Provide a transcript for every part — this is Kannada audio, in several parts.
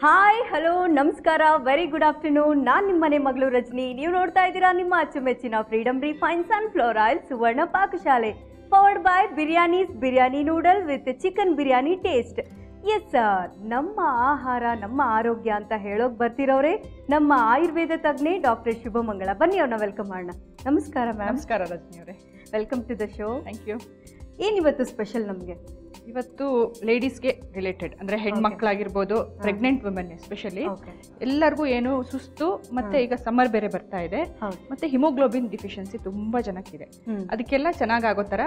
ಹಾಯ್ ಹಲೋ ನಮಸ್ಕಾರ ವೆರಿ ಗುಡ್ ಆಫ್ಟರ್ನೂನ್. ನಾನು ನಿಮ್ಮ ಮನೆ ಮಗಳು ರಜನಿ. ನೀವು ನೋಡ್ತಾ ಇದ್ದೀರಾ ನಿಮ್ಮ ಅಚ್ಚುಮೆಚ್ಚಿನ Freedom refine sunflower oil Suvarna Pakashale powered by Biryani noodle with chicken biryani taste. Yes sir, ನಮ್ಮ ಆಹಾರ ನಮ್ಮ ಆರೋಗ್ಯ ಅಂತ ಹೇಳೋಕೆ ಬರ್ತಿರೋರೆ ನಮ್ಮ ಆಯುರ್ವೇದ ತಜ್ಞೆ ಡಾಕ್ಟರ್ ಶುಭಮಂಗಳ. ಬನ್ನಿ ಅವ್ರನ್ನ ವೆಲ್ಕಮ್ ಮಾಡೋಣ. ನಮಸ್ಕಾರ ಮ್ಯಾಮ್. ನಮಸ್ಕಾರ ರಜನಿ ಅವರೇ, welcome to the show. Thank you. ಏನಿವತ್ತು ಸ್ಪೆಷಲ್ ನಮಗೆ? ಇವತ್ತು ಲೇಡೀಸ್ಗೆ ರಿಲೇಟೆಡ್ ಅಂದರೆ ಹೆಣ್ಮಕ್ಳಾಗಿರ್ಬೋದು, ಪ್ರೆಗ್ನೆಂಟ್ ವುಮೆನ್ ಎಸ್ಪೆಷಲಿ ಎಲ್ಲರಿಗೂ ಏನು ಸುಸ್ತು ಮತ್ತೆ ಈಗ ಸಮ್ಮರ್ ಬೇರೆ ಬರ್ತಾ ಇದೆ, ಮತ್ತೆ ಹಿಮೋಗ್ಲೋಬಿನ್ ಡಿಫಿಷಿಯನ್ಸಿ ತುಂಬಾ ಜನಕ್ಕಿದೆ. ಅದಕ್ಕೆಲ್ಲ ಚೆನ್ನಾಗಿ ಆಗೋ ತರ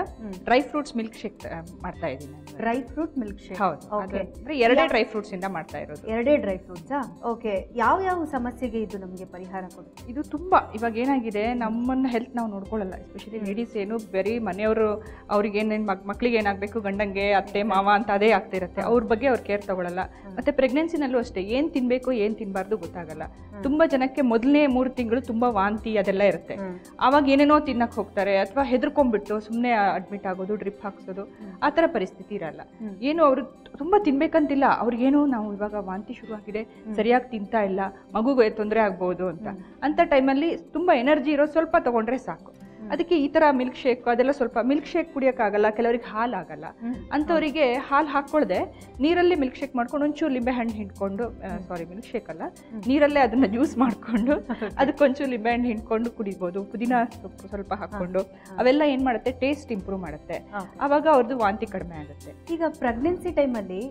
ಡ್ರೈ ಫ್ರೂಟ್ಸ್ ಮಿಲ್ಕ್ ಶೇಕ್ ಮಾಡ್ತಾ ಇದ್ದೀನಿ. Dry fruit milk shake? ಹೌದು, ಎರಡೇ ಡ್ರೈ ಫ್ರೂಟ್ಸ್ ಇಂದ ಮಾಡ್ತಾ ಇರೋದು. ಎರಡೇ ಡ್ರೈ ಫ್ರೂಟ್ಸಾ? ಓಕೆ. ಯಾವ ಸಮಸ್ಯೆಗೆ ಇದು ನಮಗೆ ಪರಿಹಾರ ಕೊಡುತ್ತೆ? ಇದು ತುಂಬಾ ಇವಾಗ ಏನಾಗಿದೆ, ನಮ್ಮನ್ನ ಹೆಲ್ತ್ ನಾವು ನೋಡ್ಕೊಳ್ಳಲ್ಲ. ಎಸ್ಪೆಷಲಿ ಲೇಡೀಸ್ ಏನು ಬರೀ ಮನೆಯವರು ಅವ್ರಿಗೆ ಏನೇನು ಮಕ್ಳಿಗೆ ಏನಾಗಬೇಕು, ಗಂಡಂಗೆ ಅತ್ತೆ ಮಾವ ಅಂತ ಅದೇ ಆಗ್ತಿರುತ್ತೆ. ಅವ್ರ ಬಗ್ಗೆ ಅವ್ರು ಕೇರ್ ತಗೊಳ್ಳಲ್ಲ. ಮತ್ತೆ ಪ್ರೆಗ್ನೆನ್ಸಿನಲ್ಲೂ ಅಷ್ಟೇ, ಏನ್ ತಿನ್ಬೇಕು ಏನ್ ತಿನ್ಬಾರ್ದು ಗೊತ್ತಾಗಲ್ಲ. ತುಂಬಾ ಜನಕ್ಕೆ ಮೊದಲನೇ 3 ತಿಂಗಳು ತುಂಬಾ ವಾಂತಿ ಅದೆಲ್ಲ ಇರುತ್ತೆ. ಆವಾಗ ಏನೇನೋ ತಿನ್ನಕ್ ಹೋಗ್ತಾರೆ, ಅಥವಾ ಹೆದರ್ಕೊಂಡ್ಬಿಟ್ಟು ಸುಮ್ಮನೆ ಅಡ್ಮಿಟ್ ಆಗೋದು, ಡ್ರಿಪ್ ಹಾಕ್ಸೋದು, ಆ ಥರ ಪರಿಸ್ಥಿತಿ ಇರಲ್ಲ. ಏನು ಅವ್ರು ತುಂಬಾ ತಿನ್ಬೇಕಂತಿಲ್ಲ, ಅವ್ರಿಗೇನು ನಾವು ಇವಾಗ ವಾಂತಿ ಶುರುವಾಗಿದೆ, ಸರಿಯಾಗಿ ತಿಂತಾ ಇಲ್ಲ, ಮಗುಗೆ ತೊಂದರೆ ಆಗ್ಬೋದು ಅಂತ ಟೈಮಲ್ಲಿ ತುಂಬಾ ಎನರ್ಜಿ ಇರೋ ಸ್ವಲ್ಪ ತಗೊಂಡ್ರೆ ಸಾಕು. ಅದಕ್ಕೆ ಈ ತರ ಮಿಲ್ಕ್ ಶೇಕ್ ಅದೆಲ್ಲ, ಸ್ವಲ್ಪ ಮಿಲ್ಕ್ ಶೇಕ್ ಕುಡಿಯೋಕ್ಕಾಗಲ್ಲ, ಕೆಲವರಿಗೆ ಹಾಲು ಆಗಲ್ಲ ಅಂಥವರಿಗೆ ಹಾಲು ಹಾಕ್ಕೊಳ್ದೆ ನೀರಲ್ಲಿ ಮಿಲ್ಕ್ ಶೇಕ್ ಮಾಡ್ಕೊಂಡು ಒಂಚೂರು ಲಿಂಬೆ ಹಣ್ಣು ಹಿಂಡ್ಕೊಂಡು, ಮಿಲ್ಕ್ ಶೇಕ್ ಅಲ್ಲ, ನೀರಲ್ಲೇ ಅದನ್ನ ಜ್ಯೂಸ್ ಮಾಡ್ಕೊಂಡು ಅದಕ್ಕೊಂಚೂರು ಲಿಂಬೆ ಹಣ್ಣು ಹಿಂಡ್ಕೊಂಡು ಕುಡಿಬೋದು. ಪುದೀನ ಸೊಪ್ಪು ಸ್ವಲ್ಪ ಹಾಕೊಂಡು, ಅವೆಲ್ಲ ಏನ್ ಮಾಡುತ್ತೆ, ಟೇಸ್ಟ್ ಇಂಪ್ರೂವ್ ಮಾಡುತ್ತೆ. ಆವಾಗ ಅವ್ರದ್ದು ವಾಂತಿ ಕಡಿಮೆ ಆಗುತ್ತೆ. ಈಗ ಪ್ರೆಗ್ನೆನ್ಸಿ ಟೈಮಲ್ಲಿ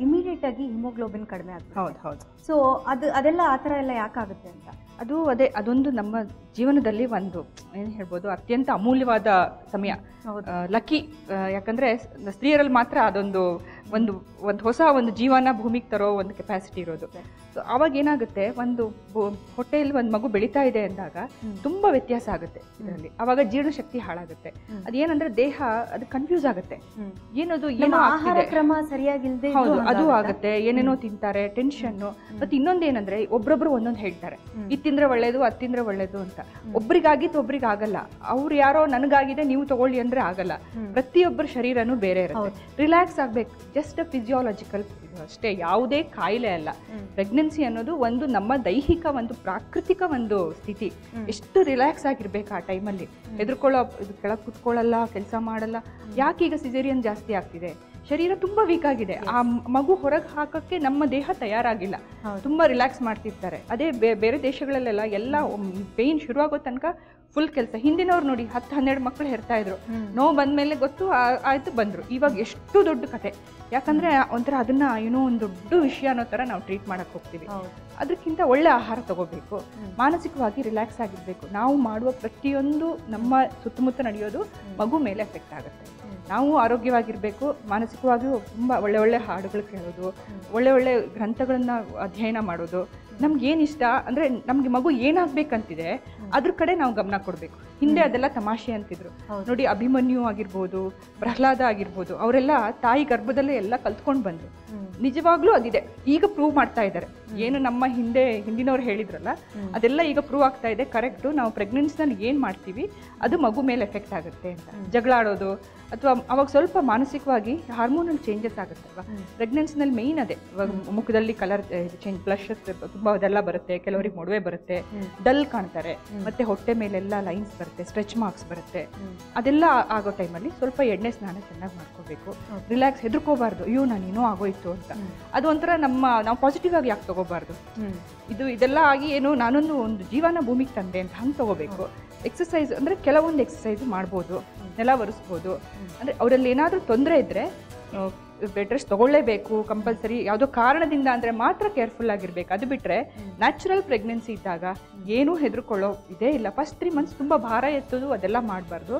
ಇಮಿಡಿಯೇಟ್ ಆಗಿ ಹಿಮೋಗ್ಲೋಬಿನ್ ಕಡಿಮೆ ಆಗುತ್ತೆ. ಹೌದು. ಸೊ ಅದೆಲ್ಲ ಆ ಥರ ಎಲ್ಲ ಯಾಕಾಗುತ್ತೆ ಅಂತ? ಅದೊಂದು ನಮ್ಮ ಜೀವನದಲ್ಲಿ ಒಂದು ಏನು ಹೇಳ್ಬೋದು, ಅತ್ಯಂತ ಅಮೂಲ್ಯವಾದ ಸಮಯ, ಲಕ್ಕಿ. ಯಾಕಂದ್ರೆ ಸ್ತ್ರೀಯರಲ್ಲಿ ಮಾತ್ರ ಅದೊಂದು ಒಂದು ಹೊಸ ಜೀವನ ಭೂಮಿಗೆ ತರೋ ಒಂದು ಕೆಪಾಸಿಟಿ ಇರೋದು. ಸೊ ಅವಾಗ ಏನಾಗುತ್ತೆ, ಹೊಟ್ಟೆಯಲ್ಲಿ ಒಂದು ಮಗು ಬೆಳೀತಾ ಇದೆ ಅಂದಾಗ ತುಂಬಾ ವ್ಯತ್ಯಾಸ ಆಗುತ್ತೆ ಇದರಲ್ಲಿ. ಅವಾಗ ಜೀರ್ಣಶಕ್ತಿ ಹಾಳಾಗುತ್ತೆ. ಅದೇನಂದ್ರೆ ದೇಹ ಅದು ಕನ್ಫ್ಯೂಸ್ ಆಗುತ್ತೆ, ಏನದು ಏನೋ ಆಹಾರ ಕ್ರಮ ಸರಿಯಾಗಿಲ್ಲದೆ ಅದು ಆಗುತ್ತೆ. ಏನೇನೋ ತಿಂತಾರೆ, ಟೆನ್ಷನ್. ಮತ್ತೆ ಇನ್ನೊಂದೇನಂದ್ರೆ ಒಬ್ರೊಬ್ರು ಒಂದೊಂದು ಹೇಳ್ತಾರೆ, ಇದು ತಿಂದ್ರೆ ಒಳ್ಳೇದು, ಅದು ತಿಂದ್ರೆ ಒಳ್ಳೇದು ಅಂತ. ಒಬ್ರಿಗಾಗಿತ್ತು ಒಬ್ರಿಗೆ ಆಗಲ್ಲ. ಅವ್ರು ಯಾರೋ ನನಗಾಗಿದೆ ನೀವು ತಗೊಳ್ಳಿ ಅಂದ್ರೆ ಆಗಲ್ಲ. ಪ್ರತಿಯೊಬ್ಬರ ಶರೀರನೂ ಬೇರೆ ಇರುತ್ತೆ. ರಿಲ್ಯಾಕ್ಸ್ ಆಗ್ಬೇಕು, ಜಸ್ಟ್ ಫಿಸಿಯಾಲಜಿಕಲ್ ಅಷ್ಟೇ, ಯಾವುದೇ ಕಾಯಿಲೆ ಅಲ್ಲ. ಪ್ರೆಗ್ನೆನ್ಸಿ ಅನ್ನೋದು ಒಂದು ನಮ್ಮ ದೈಹಿಕ ಪ್ರಾಕೃತಿಕ ಸ್ಥಿತಿ. ಎಷ್ಟು ರಿಲ್ಯಾಕ್ಸ್ ಆಗಿರ್ಬೇಕು ಆ ಟೈಮಲ್ಲಿ. ಹೆದರ್ಕೊಳ್ಳೋ, ಕೆಳಗೆ ಕುತ್ಕೊಳ್ಳಲ್ಲ, ಕೆಲಸ ಮಾಡಲ್ಲ. ಯಾಕೆ ಈಗ ಸಿಸೇರಿಯನ್ ಜಾಸ್ತಿ ಆಗ್ತಿದೆ? ಶರೀರ ತುಂಬಾ ವೀಕ್ ಆಗಿದೆ. ಆ ಮಗು ಹೊರಗೆ ಹಾಕಕ್ಕೆ ನಮ್ಮ ದೇಹ ತಯಾರಾಗಿಲ್ಲ. ತುಂಬಾ ರಿಲ್ಯಾಕ್ಸ್ ಮಾಡ್ತಿರ್ತಾರೆ. ಅದೇ ಬೇರೆ ದೇಶಗಳಲ್ಲೆಲ್ಲ ಎಲ್ಲ ಪೇಯ್ನ್ ಶುರುವಾಗೋ ತನಕ ಫುಲ್ ಕೆಲಸ. ಹಿಂದಿನವ್ರು ನೋಡಿ 10-12 ಮಕ್ಕಳು ಹೆರ್ತಾ ಇದ್ರು, ನೋವು ಬಂದ್ಮೇಲೆ ಗೊತ್ತು ಆಯ್ತು ಬಂದ್ರು. ಇವಾಗ ಎಷ್ಟು ದೊಡ್ಡ ಕತೆ. ಯಾಕಂದ್ರೆ ಒಂಥರ ಅದನ್ನ ಏನೋ ಒಂದು ದೊಡ್ಡ ವಿಷಯ ಅನ್ನೋ ತರ ನಾವು ಟ್ರೀಟ್ ಮಾಡಕ್ ಹೋಗ್ತೀವಿ. ಅದಕ್ಕಿಂತ ಒಳ್ಳೆ ಆಹಾರ ತಗೋಬೇಕು, ಮಾನಸಿಕವಾಗಿ ರಿಲ್ಯಾಕ್ಸ್ ಆಗಿರ್ಬೇಕು. ನಾವು ಮಾಡುವ ಪ್ರತಿಯೊಂದು ನಮ್ಮ ಸುತ್ತಮುತ್ತ ನಡೆಯೋದು ಮಗು ಮೇಲೆ ಎಫೆಕ್ಟ್ ಆಗುತ್ತೆ. ನಾವು ಆರೋಗ್ಯವಾಗಿರ್ಬೇಕು, ಮಾನಸಿಕವಾಗಿಯೂ ತುಂಬ ಒಳ್ಳೆ ಹಾಡುಗಳು ಕೇಳೋದು, ಒಳ್ಳೆ ಗ್ರಂಥಗಳನ್ನ ಅಧ್ಯಯನ ಮಾಡೋದು. ನಮ್ಗೆ ಏನಿಷ್ಟ ಅಂದರೆ, ನಮಗೆ ಮಗು ಏನಾಗಬೇಕಂತಿದೆ ಅದ್ರ ಕಡೆ ನಾವು ಗಮನ ಕೊಡಬೇಕು. ಹಿಂದೆ ಅದೆಲ್ಲ ತಮಾಷೆ ಅಂತಿದ್ರು ನೋಡಿ. ಅಭಿಮನ್ಯು ಆಗಿರ್ಬೋದು, ಪ್ರಹ್ಲಾದ ಆಗಿರ್ಬೋದು, ಅವರೆಲ್ಲ ತಾಯಿ ಗರ್ಭದಲ್ಲೇ ಎಲ್ಲ ಕಲ್ತ್ಕೊಂಡು ಬಂದರು. ನಿಜವಾಗ್ಲೂ ಅದಿದೆ, ಈಗ ಪ್ರೂವ್ ಮಾಡ್ತಾ ಇದ್ದಾರೆ. ಏನು ನಮ್ಮ ಹಿಂದಿನವ್ರು ಹೇಳಿದ್ರಲ್ಲ, ಅದೆಲ್ಲ ಈಗ ಪ್ರೂವ್ ಆಗ್ತಾ ಇದೆ. ಕರೆಕ್ಟು, ನಾವು ಪ್ರೆಗ್ನೆನ್ಸಿನಲ್ಲಿ ಏನು ಮಾಡ್ತೀವಿ ಅದು ಮಗು ಮೇಲೆ ಎಫೆಕ್ಟ್ ಆಗುತ್ತೆ ಅಂತ. ಜಗಳ ಆಡೋದು, ಅಥವಾ ಅವಾಗ ಸ್ವಲ್ಪ ಮಾನಸಿಕವಾಗಿ ಹಾರ್ಮೋನಲ್ ಚೇಂಜಸ್ ಆಗುತ್ತಲ್ವ. ಪ್ರೆಗ್ನೆನ್ಸಿನಲ್ಲಿ ಮೇಯ್ನ್ ಅದೇ. ಮುಖದಲ್ಲಿ ಕಲರ್ ಚೇಂಜ್, ಬ್ಲಶ್ ತುಂಬ ಅದೆಲ್ಲ ಬರುತ್ತೆ. ಕೆಲವರಿಗೆ ಮೊಡವೆ ಬರುತ್ತೆ, ಡಲ್ ಕಾಣ್ತಾರೆ, ಮತ್ತೆ ಹೊಟ್ಟೆ ಮೇಲೆಲ್ಲ ಲೈನ್ಸ್ ಬರುತ್ತೆ, ಸ್ಟ್ರೆಚ್ ಮಾರ್ಕ್ಸ್ ಬರುತ್ತೆ. ಅದೆಲ್ಲ ಆಗೋ ಟೈಮಲ್ಲಿ ಸ್ವಲ್ಪ ಎಣ್ಣೆ ಸ್ನಾನ ಚೆನ್ನಾಗಿ ಮಾಡ್ಕೋಬೇಕು. ರಿಲ್ಯಾಕ್ಸ್, ಹೆದರ್ಕೋಬಾರ್ದು, ಅಯ್ಯೋ ನಾನೇನೋ ಆಗೋಯ್ತು ಅಂತ. ಅದು ಒಂಥರ ನಾವು ಪಾಸಿಟಿವ್ ಆಗಿ ಯಾಕೆ ತಗೋಬಾರ್ದು. ಇದೆಲ್ಲ ಆಗಿ ಏನು ಒಂದು ಜೀವನ ಭೂಮಿಗೆ ತಂದೆ ಅಂತ ಹಂಗೆ ತಗೋಬೇಕು. ಎಕ್ಸಸೈಸ್ ಅಂದರೆ ಕೆಲವೊಂದು ಎಕ್ಸಸೈಸ್ ಮಾಡ್ಬೋದು, ನೆಲ ಒರೆಸ್ಬೋದು. ಅಂದರೆ ಅವರಲ್ಲಿ ಏನಾದರೂ ತೊಂದರೆ ಇದ್ದರೆ ಬೆಡ್ ರೆಸ್ಟ್ ತಗೊಳ್ಳೇಬೇಕು ಕಂಪಲ್ಸರಿ. ಯಾವುದೋ ಕಾರಣದಿಂದ ಅಂದರೆ ಮಾತ್ರ ಕೇರ್ಫುಲ್ ಆಗಿರ್ಬೇಕು. ಅದು ಬಿಟ್ಟರೆ ನ್ಯಾಚುರಲ್ ಪ್ರೆಗ್ನೆನ್ಸಿ ಇದ್ದಾಗ ಏನೂ ಹೆದರ್ಕೊಳ್ಳೋ ಇದೇ ಇಲ್ಲ. ಫಸ್ಟ್ 3 ಮಂತ್ಸ್ ತುಂಬ ಭಾರ ಎತ್ತೋದು ಅದೆಲ್ಲ ಮಾಡಬಾರ್ದು.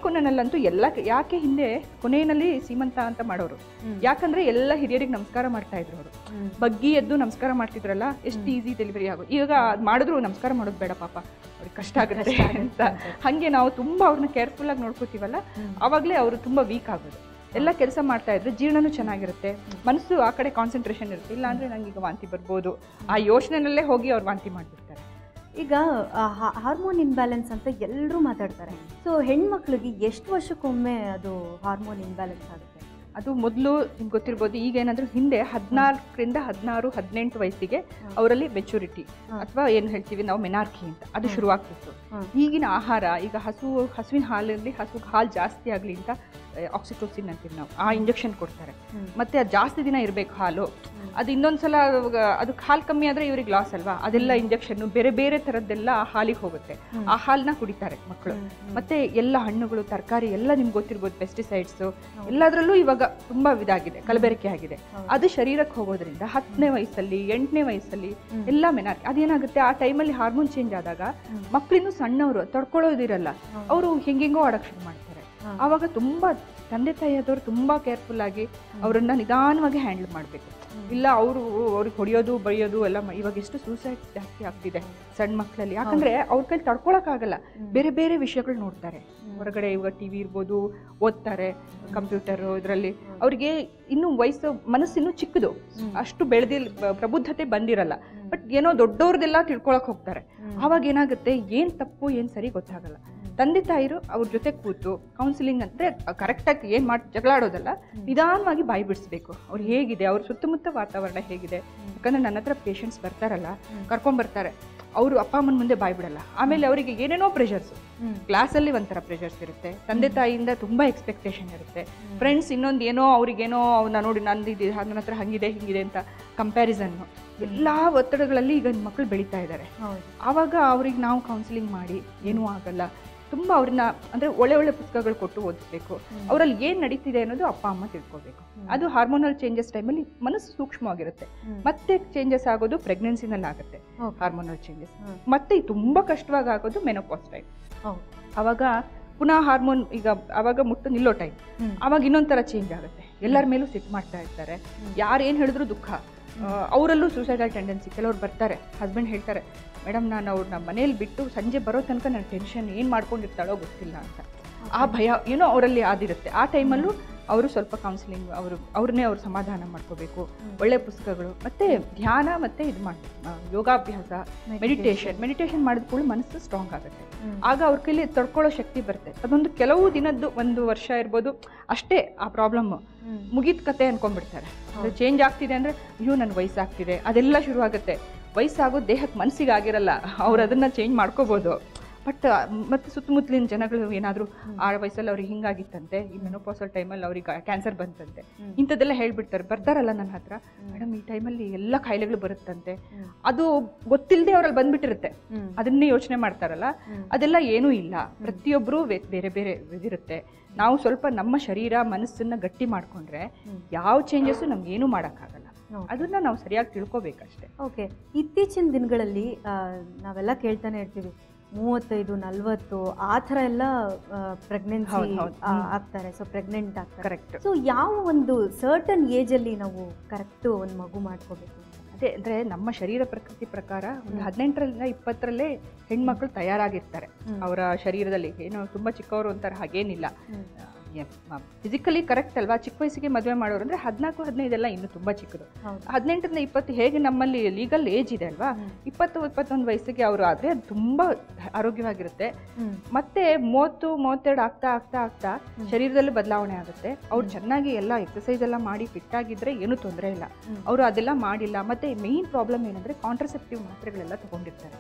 ಕೊನೆಯಲ್ಲಂತೂ ಎಲ್ಲ, ಯಾಕೆ ಹಿಂದೆ ಕೊನೆಯಲ್ಲಿ ಸೀಮಂತ ಅಂತ ಮಾಡೋರು, ಯಾಕಂದ್ರೆ ಎಲ್ಲ ಹಿರಿಯರಿಗೆ ನಮಸ್ಕಾರ ಮಾಡ್ತಾ ಇದ್ರು. ಅವರು ಬಗ್ಗಿ ಎದ್ದು ನಮಸ್ಕಾರ ಮಾಡ್ತಿದ್ರಲ್ಲ, ಎಷ್ಟು ಈಸಿ ಡೆಲಿವರಿ ಆಗೋದು. ಈಗ ಅದು ಮಾಡಿದ್ರು ನಮಸ್ಕಾರ ಮಾಡೋದು ಬೇಡ ಪಾಪ, ಅವ್ರಿಗೆ ಕಷ್ಟ ಆಗುತ್ತೆ ಅಂತ. ಹಾಗೆ ನಾವು ತುಂಬ ಅವ್ರನ್ನ ಕೇರ್ಫುಲ್ ಆಗಿ ನೋಡ್ಕೋತೀವಲ್ಲ, ಆವಾಗಲೇ ಅವರು ತುಂಬ ವೀಕ್ ಆಗೋದು. ಎಲ್ಲ ಕೆಲಸ ಮಾಡ್ತಾ ಇದ್ರೆ ಜೀರ್ಣನೂ ಚೆನ್ನಾಗಿರುತ್ತೆ, ಮನಸ್ಸು ಆ ಕಡೆ ಕಾನ್ಸಂಟ್ರೇಷನ್ ಇರುತ್ತೆ. ಇಲ್ಲಾಂದ್ರೆ ನಂಗೆ ಈಗ ವಾಂತಿ ಬರ್ಬೋದು, ಆ ಯೋಚನೆಯಲ್ಲೇ ಹೋಗಿ ಅವ್ರು ವಾಂತಿ ಮಾಡಿಬಿಡ್ತಾರೆ. ಈಗ ಹಾರ್ಮೋನ್ ಇನ್ಬ್ಯಾಲೆನ್ಸ್ ಅಂತ ಎಲ್ಲರೂ ಮಾತಾಡ್ತಾರೆ. ಸೊ ಹೆಣ್ಮಕ್ಳಿಗೆ ಎಷ್ಟು ವರ್ಷಕ್ಕೊಮ್ಮೆ ಅದು ಹಾರ್ಮೋನ್ ಇನ್ಬ್ಯಾಲೆನ್ಸ್ ಆಗುತ್ತೆ? ಅದು ಮೊದಲು ನಿಮ್ಗೆ ಗೊತ್ತಿರ್ಬೋದು, ಈಗ ಏನಾದರೂ ಹಿಂದೆ 14ರಿಂದ 16, 18 ವಯಸ್ಸಿಗೆ ಅವರಲ್ಲಿ ಮೆಚುರಿಟಿ ಅಥವಾ ಏನು ಹೇಳ್ತೀವಿ ನಾವು ಮೆನಾರ್ಕಿ ಅಂತ ಅದು ಶುರುವಾಗ್ತಿತ್ತು. ಈಗಿನ ಆಹಾರ, ಈಗ ಹಸುವಿನ ಹಾಲಲ್ಲಿ ಹಾಲು ಜಾಸ್ತಿ ಆಗಲಿ ಅಂತ ಆಕ್ಸಿಟೋಸಿನ್ ಅಂತೀವಿ ನಾವು, ಆ ಇಂಜೆಕ್ಷನ್ ಕೊಡ್ತಾರೆ. ಮತ್ತೆ ಅದು ಜಾಸ್ತಿ ದಿನ ಇರಬೇಕು ಹಾಲು. ಅದು ಇನ್ನೊಂದ್ಸಲ ಅದು ಹಾಲು ಕಮ್ಮಿ ಆದರೆ ಇವ್ರಿಗೆ ಲಾಸ್ ಅಲ್ವಾ, ಅದೆಲ್ಲ ಇಂಜೆಕ್ಷನ್ನು ಬೇರೆ ಬೇರೆ ಥರದ್ದೆಲ್ಲ ಹಾಲಿಗೆ ಹೋಗುತ್ತೆ. ಆ ಹಾಲನ್ನ ಕುಡಿತಾರೆ ಮಕ್ಕಳು. ಮತ್ತೆ ಎಲ್ಲ ಹಣ್ಣುಗಳು, ತರಕಾರಿ ಎಲ್ಲ ನಿಮ್ಗೆ ಗೊತ್ತಿರ್ಬೋದು, ಪೆಸ್ಟಿಸೈಡ್ಸು ಎಲ್ಲದರಲ್ಲೂ ಇವಾಗ ತುಂಬ ಇದಾಗಿದೆ, ಕಲಬೆರಕೆ ಆಗಿದೆ. ಅದು ಶರೀರಕ್ಕೆ ಹೋಗೋದ್ರಿಂದ 10ನೇ ವಯಸ್ಸಲ್ಲಿ 8ನೇ ವಯಸ್ಸಲ್ಲಿ ಎಲ್ಲ ಮೆನಾರ್ಕಿ. ಅದೇನಾಗುತ್ತೆ, ಆ ಟೈಮಲ್ಲಿ ಹಾರ್ಮೋನ್ ಚೇಂಜ್ ಆದಾಗ ಮಕ್ಕಳಿನ್ನೂ ಸಣ್ಣವರು ತಡ್ಕೊಳ್ಳೋದಿರಲ್ಲ, ಅವರು ಹೆಂಗೆಂಗೋ ಆಡೋಕ್ಕೆ ಶುರು ಮಾಡ್ತಾರೆ. ಆವಾಗ ತುಂಬ ತಂದೆ ತಾಯಿಯಾದವರು ತುಂಬ ಕೇರ್ಫುಲ್ ಆಗಿ ಅವರನ್ನು ನಿಧಾನವಾಗಿ ಹ್ಯಾಂಡಲ್ ಮಾಡಬೇಕು. ಇಲ್ಲ ಅವ್ರಿಗೆ ಹೊಡೆಯೋದು ಬೈಯೋದು ಎಲ್ಲ ಇವಾಗ ಎಷ್ಟು ಸೂಸೈಡ್ ಜಾಸ್ತಿ ಆಗ್ತಿದೆ ಸಣ್ಣ ಮಕ್ಕಳಲ್ಲಿ. ಯಾಕಂದರೆ ಅವ್ರ ಕೈಲಿ ತಡ್ಕೊಳಕ್ಕಾಗಲ್ಲ, ಬೇರೆ ಬೇರೆ ವಿಷಯಗಳು ನೋಡ್ತಾರೆ ಹೊರಗಡೆ. ಇವಾಗ TV ಇರ್ಬೋದು, ಓದ್ತಾರೆ, ಕಂಪ್ಯೂಟರು, ಇದರಲ್ಲಿ ಅವರಿಗೆ ಇನ್ನೂ ಮನಸ್ಸಿನ್ನೂ ಚಿಕ್ಕದು, ಅಷ್ಟು ಪ್ರಬುದ್ಧತೆ ಬಂದಿರಲ್ಲ. ಬಟ್ ಏನೋ ದೊಡ್ಡವ್ರದ್ದೆಲ್ಲ ತಿಳ್ಕೊಳಕ್ ಹೋಗ್ತಾರೆ. ಆವಾಗ ಏನಾಗುತ್ತೆ, ಏನು ತಪ್ಪು ಏನು ಸರಿ ಗೊತ್ತಾಗಲ್ಲ. ತಂದೆ ತಾಯಿರು ಅವ್ರ ಜೊತೆ ಕೂತು ಕೌನ್ಸಿಲಿಂಗ್ ಅಂದರೆ ಕರೆಕ್ಟಾಗಿ ಏನು ಮಾಡಿ ಜಗಳಾಡೋದಲ್ಲ, ನಿಧಾನವಾಗಿ ಬಾಯಿ ಬಿಡಿಸ್ಬೇಕು. ಅವ್ರು ಹೇಗಿದೆ, ಅವ್ರ ಸುತ್ತಮುತ್ತ ವಾತಾವರಣ ಹೇಗಿದೆ. ಯಾಕಂದರೆ ನನ್ನ ಹತ್ರ ಪೇಷಂಟ್ಸ್ ಬರ್ತಾರಲ್ಲ, ಕರ್ಕೊಂಬರ್ತಾರೆ, ಅವರು ಅಪ್ಪ ಅಮ್ಮನ ಮುಂದೆ ಬಾಯಿ ಬಿಡಲ್ಲ. ಆಮೇಲೆ ಅವರಿಗೆ ಏನೇನೋ ಪ್ರೆಷರ್ಸು, ಕ್ಲಾಸಲ್ಲಿ ಒಂಥರ ಪ್ರೆಷರ್ಸ್ ಇರುತ್ತೆ, ತಂದೆ ತಾಯಿಯಿಂದ ತುಂಬ ಎಕ್ಸ್ಪೆಕ್ಟೇಷನ್ ಇರುತ್ತೆ, ಫ್ರೆಂಡ್ಸ್ ಇನ್ನೊಂದು ಏನೋ ಅವ್ರಿಗೇನೋ ಅವನ್ನ ನೋಡಿ ನಂದಿದೆ, ನನ್ನ ಹತ್ರ ಹಂಗಿದೆ ಹಿಂಗಿದೆ ಅಂತ ಕಂಪ್ಯಾರಿಸನ್ನು, ಎಲ್ಲ ಒತ್ತಡಗಳಲ್ಲಿ ಈಗ ಮಕ್ಕಳು ಬೆಳೀತಾ ಇದ್ದಾರೆ. ಆವಾಗ ಅವ್ರಿಗೆ ನಾವು ಕೌನ್ಸಿಲಿಂಗ್ ಮಾಡಿ ಏನೂ ಆಗಲ್ಲ, ತುಂಬ ಅವ್ರನ್ನ ಅಂದರೆ ಒಳ್ಳೆ ಪುಸ್ತಕಗಳು ಕೊಟ್ಟು ಓದಿಸ್ಬೇಕು. ಅವರಲ್ಲಿ ಏನು ನಡೀತಿದೆ ಅನ್ನೋದು ಅಪ್ಪ ಅಮ್ಮ ತಿಳ್ಕೊಬೇಕು. ಅದು ಹಾರ್ಮೋನಲ್ ಚೇಂಜಸ್ ಟೈಮಲ್ಲಿ ಮನಸ್ಸು ಸೂಕ್ಷ್ಮವಾಗಿರುತ್ತೆ. ಮತ್ತೆ ಚೇಂಜಸ್ ಆಗೋದು ಪ್ರೆಗ್ನೆನ್ಸಿನಲ್ಲಿ ಆಗುತ್ತೆ, ಹಾರ್ಮೋನಲ್ ಚೇಂಜಸ್. ಮತ್ತೆ ತುಂಬ ಕಷ್ಟವಾಗಿ ಆಗೋದು ಮೆನೋಪಾಸ್ ಟೈಮ್. ಆವಾಗ ಪುನಃ ಹಾರ್ಮೋನ್ ಈಗ ಆವಾಗ ಮುಟ್ಟು ನಿಲ್ಲೋ ಟೈಮ್, ಆವಾಗ ಇನ್ನೊಂದು ಥರ ಚೇಂಜ್ ಆಗುತ್ತೆ. ಎಲ್ಲರ ಮೇಲೂ ಸಿಟ್ಟು ಮಾಡ್ತಾ ಇರ್ತಾರೆ, ಯಾರು ಏನು ಹೇಳಿದ್ರು ದುಃಖ. ಅವರಲ್ಲೂ ಸೂಸೈಡಲ್ ಟೆಂಡೆನ್ಸಿ. ಕೆಲವ್ರು ಬರ್ತಾರೆ, ಹಸ್ಬೆಂಡ್ ಹೇಳ್ತಾರೆ, ಮೇಡಮ್ ನಾನು ಅವ್ರನ್ನ ಮನೇಲಿ ಬಿಟ್ಟು ಸಂಜೆ ಬರೋ ತನಕ ನನ್ನ ಟೆನ್ಷನ್ ಏನು ಮಾಡ್ಕೊಂಡಿರ್ತಾಳೋ ಗೊತ್ತಿಲ್ಲ ಅಂತ. ಆ ಭಯ ಏನೋ ಅವರಲ್ಲಿ ಆದಿರುತ್ತೆ. ಆ ಟೈಮಲ್ಲೂ ಅವರು ಸ್ವಲ್ಪ ಕೌನ್ಸಿಲಿಂಗ್, ಅವ್ರನ್ನೇ ಅವ್ರು ಸಮಾಧಾನ ಮಾಡ್ಕೋಬೇಕು. ಒಳ್ಳೆ ಪುಸ್ತಕಗಳು ಮತ್ತು ಧ್ಯಾನ ಮತ್ತು ಇದು ಮಾಡಬೇಕು, ಯೋಗಾಭ್ಯಾಸ, ಮೆಡಿಟೇಷನ್ ಮಾಡಿದ ಕೂಡ ಮನಸ್ಸು ಸ್ಟ್ರಾಂಗ್ ಆಗುತ್ತೆ. ಆಗ ಅವ್ರ ಕೈಲಿ ತಡ್ಕೊಳ್ಳೋ ಶಕ್ತಿ ಬರುತ್ತೆ. ಅದೊಂದು ಕೆಲವು ದಿನದ್ದು, 1 ವರ್ಷ ಇರ್ಬೋದು ಅಷ್ಟೇ ಆ ಪ್ರಾಬ್ಲಮ್ ಮುಗಿದ ಕತೆ ಅನ್ಕೊಂಡ್ಬಿಡ್ತಾರೆ. ಚೇಂಜ್ ಆಗ್ತಿದೆ ಅಂದರೆ ಅಯ್ಯೋ ನನ್ನ ವಯಸ್ಸಾಗ್ತಿದೆ, ಅದೆಲ್ಲ ಶುರುವಾಗುತ್ತೆ. ವಯಸ್ಸಾಗೋದು ದೇಹಕ್ಕೆ ಮನಸ್ಸಿಗೆ ಆಗಿರಲ್ಲ, ಅವ್ರು ಅದನ್ನು ಚೇಂಜ್ ಮಾಡ್ಕೋಬೋದು. ಬಟ್ ಮತ್ತು ಸುತ್ತಮುತ್ತಲಿನ ಜನಗಳು ಏನಾದರೂ ಆ ವಯಸ್ಸಲ್ಲಿ ಅವ್ರಿಗೆ ಹಿಂಗಾಗಿತ್ತಂತೆ, ಈ ಮೆನೋಪಾಸಲ್ ಟೈಮಲ್ಲಿ ಅವ್ರಿಗೆ ಕ್ಯಾನ್ಸರ್ ಬಂತಂತೆ, ಇಂಥದ್ದೆಲ್ಲ ಹೇಳ್ಬಿಡ್ತಾರೆ. ಬರ್ತಾರಲ್ಲ ನನ್ನ ಹತ್ರ, ಮೇಡಮ್ ಈ ಟೈಮಲ್ಲಿ ಎಲ್ಲ ಕಾಯಿಲೆಗಳು ಬರುತ್ತಂತೆ. ಅದು ಗೊತ್ತಿಲ್ಲದೆ ಅವ್ರಲ್ಲಿ ಬಂದ್ಬಿಟ್ಟಿರುತ್ತೆ, ಅದನ್ನೇ ಯೋಚನೆ ಮಾಡ್ತಾರಲ್ಲ. ಅದೆಲ್ಲ ಏನೂ ಇಲ್ಲ, ಪ್ರತಿಯೊಬ್ಬರೂ ಬೇರೆ ಬೇರೆ ಇದಿರುತ್ತೆ. ನಾವು ಸ್ವಲ್ಪ ನಮ್ಮ ಶರೀರ ಮನಸ್ಸನ್ನು ಗಟ್ಟಿ ಮಾಡಿಕೊಂಡ್ರೆ ಯಾವ ಚೇಂಜಸ್ಸು ನಮ್ಗೇನೂ ಮಾಡೋಕ್ಕಾಗಲ್ಲ. ಅದನ್ನ ನಾವು ಸರಿಯಾಗಿ ತಿಳ್ಕೊಬೇಕಷ್ಟೇ. ಓಕೆ, ಇತ್ತೀಚಿನ ದಿನಗಳಲ್ಲಿ ನಾವೆಲ್ಲ ಕೇಳ್ತಾನೆ ಇರ್ತೀವಿ, 35, 40 ಆ ಥರ ಎಲ್ಲ ಪ್ರೆಗ್ನೆನ್ಸಿ ಆಗ್ತಾರೆ, ಸೊ ಪ್ರೆಗ್ನೆಂಟ್ ಆಗ್ತಾರೆ. ಕರೆಕ್ಟ್. ಸೊ ಯಾವ ಒಂದು ಸರ್ಟನ್ ಏಜಲ್ಲಿ ನಾವು ಕರೆಕ್ಟು ಒಂದು ಮಗು ಮಾಡ್ಕೋಬೇಕು? ಅದೇ ಅಂದರೆ ನಮ್ಮ ಶರೀರ ಪ್ರಕೃತಿ ಪ್ರಕಾರ ಒಂದು 18ರಿಂದ 20ರಲ್ಲೇ ಹೆಣ್ಮಕ್ಳು ತಯಾರಾಗಿರ್ತಾರೆ. ಅವರ ಶರೀರದಲ್ಲಿ ಏನೋ ತುಂಬ ಚಿಕ್ಕವರು ಅಂತಾರೆ, ಹಾಗೇನಿಲ್ಲ. ಫಿಸಿಕಲಿ ಕರೆಕ್ಟ್ ಅಲ್ವಾ? ಚಿಕ್ಕ ವಯಸ್ಸಿಗೆ ಮದುವೆ ಮಾಡೋರು ಅಂದರೆ 14, 15 ಎಲ್ಲ ಇನ್ನೂ ತುಂಬ ಚಿಕ್ಕದು. 18ರಿಂದ 20 ಹೇಗೆ ನಮ್ಮಲ್ಲಿ ಲೀಗಲ್ ಏಜ್ ಇದೆ ಅಲ್ವಾ, 20, 21 ವಯಸ್ಸಿಗೆ ಅವರು ಆದರೆ ಅದು ತುಂಬ ಆರೋಗ್ಯವಾಗಿರುತ್ತೆ. ಮತ್ತೆ 30, 32 ಆಗ್ತಾ ಆಗ್ತಾ ಆಗ್ತಾ ಶರೀರದಲ್ಲಿ ಬದಲಾವಣೆ ಆಗುತ್ತೆ. ಅವ್ರು ಚೆನ್ನಾಗಿ ಎಲ್ಲ ಎಕ್ಸಸೈಸ್ ಎಲ್ಲ ಮಾಡಿ ಫಿಟ್ ಆಗಿದ್ರೆ ಏನೂ ತೊಂದರೆ ಇಲ್ಲ. ಅವರು ಅದೆಲ್ಲ ಮಾಡಿಲ್ಲ. ಮತ್ತೆ ಮೇನ್ ಪ್ರಾಬ್ಲಮ್ ಏನಂದರೆ ಕಾಂಟ್ರಸೆಪ್ಟಿವ್ ಮಾತ್ರೆಗಳೆಲ್ಲ ತಗೊಂಡಿರ್ತಾರೆ.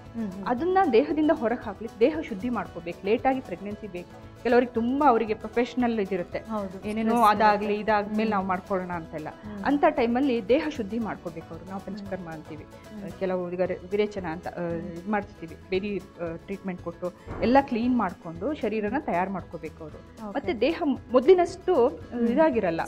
ಅದನ್ನ ದೇಹದಿಂದ ಹೊರಗೆ ಹಾಕ್ಲಿಕ್ಕೆ ದೇಹ ಶುದ್ಧಿ ಮಾಡ್ಕೋಬೇಕು. ಲೇಟಾಗಿ ಪ್ರೆಗ್ನೆನ್ಸಿ ಬೇಕು. ಕೆಲವರಿಗೆ ತುಂಬ ಅವರಿಗೆ ಪ್ರೊಫೆಷನಲ್ ಇದಿರುತ್ತೆ, ಏನೇನೋ ಅದಾಗಲಿ ಇದಾದ್ಮೇಲೆ ನಾವು ಮಾಡ್ಕೊಳ್ಳೋಣ ಅಂತೆಲ್ಲ. ಅಂಥ ಟೈಮಲ್ಲಿ ದೇಹ ಶುದ್ಧಿ ಮಾಡ್ಕೋಬೇಕು ಅವರು. ನಾವು ಪಂಚಕರ್ಮ ಅಂತೀವಿ, ಕೆಲವು ಈಗ ವಿರೇಚನ ಅಂತ ಇದು ಮಾಡ್ತೀವಿ, ಬೇರೆ ಟ್ರೀಟ್ಮೆಂಟ್ ಕೊಟ್ಟು ಎಲ್ಲ ಕ್ಲೀನ್ ಮಾಡಿಕೊಂಡು ಶರೀರನ ತಯಾರು ಮಾಡ್ಕೋಬೇಕು ಅವರು. ಮತ್ತೆ ದೇಹ ಮೊದಲಿನಷ್ಟು ಇದಾಗಿರಲ್ಲ,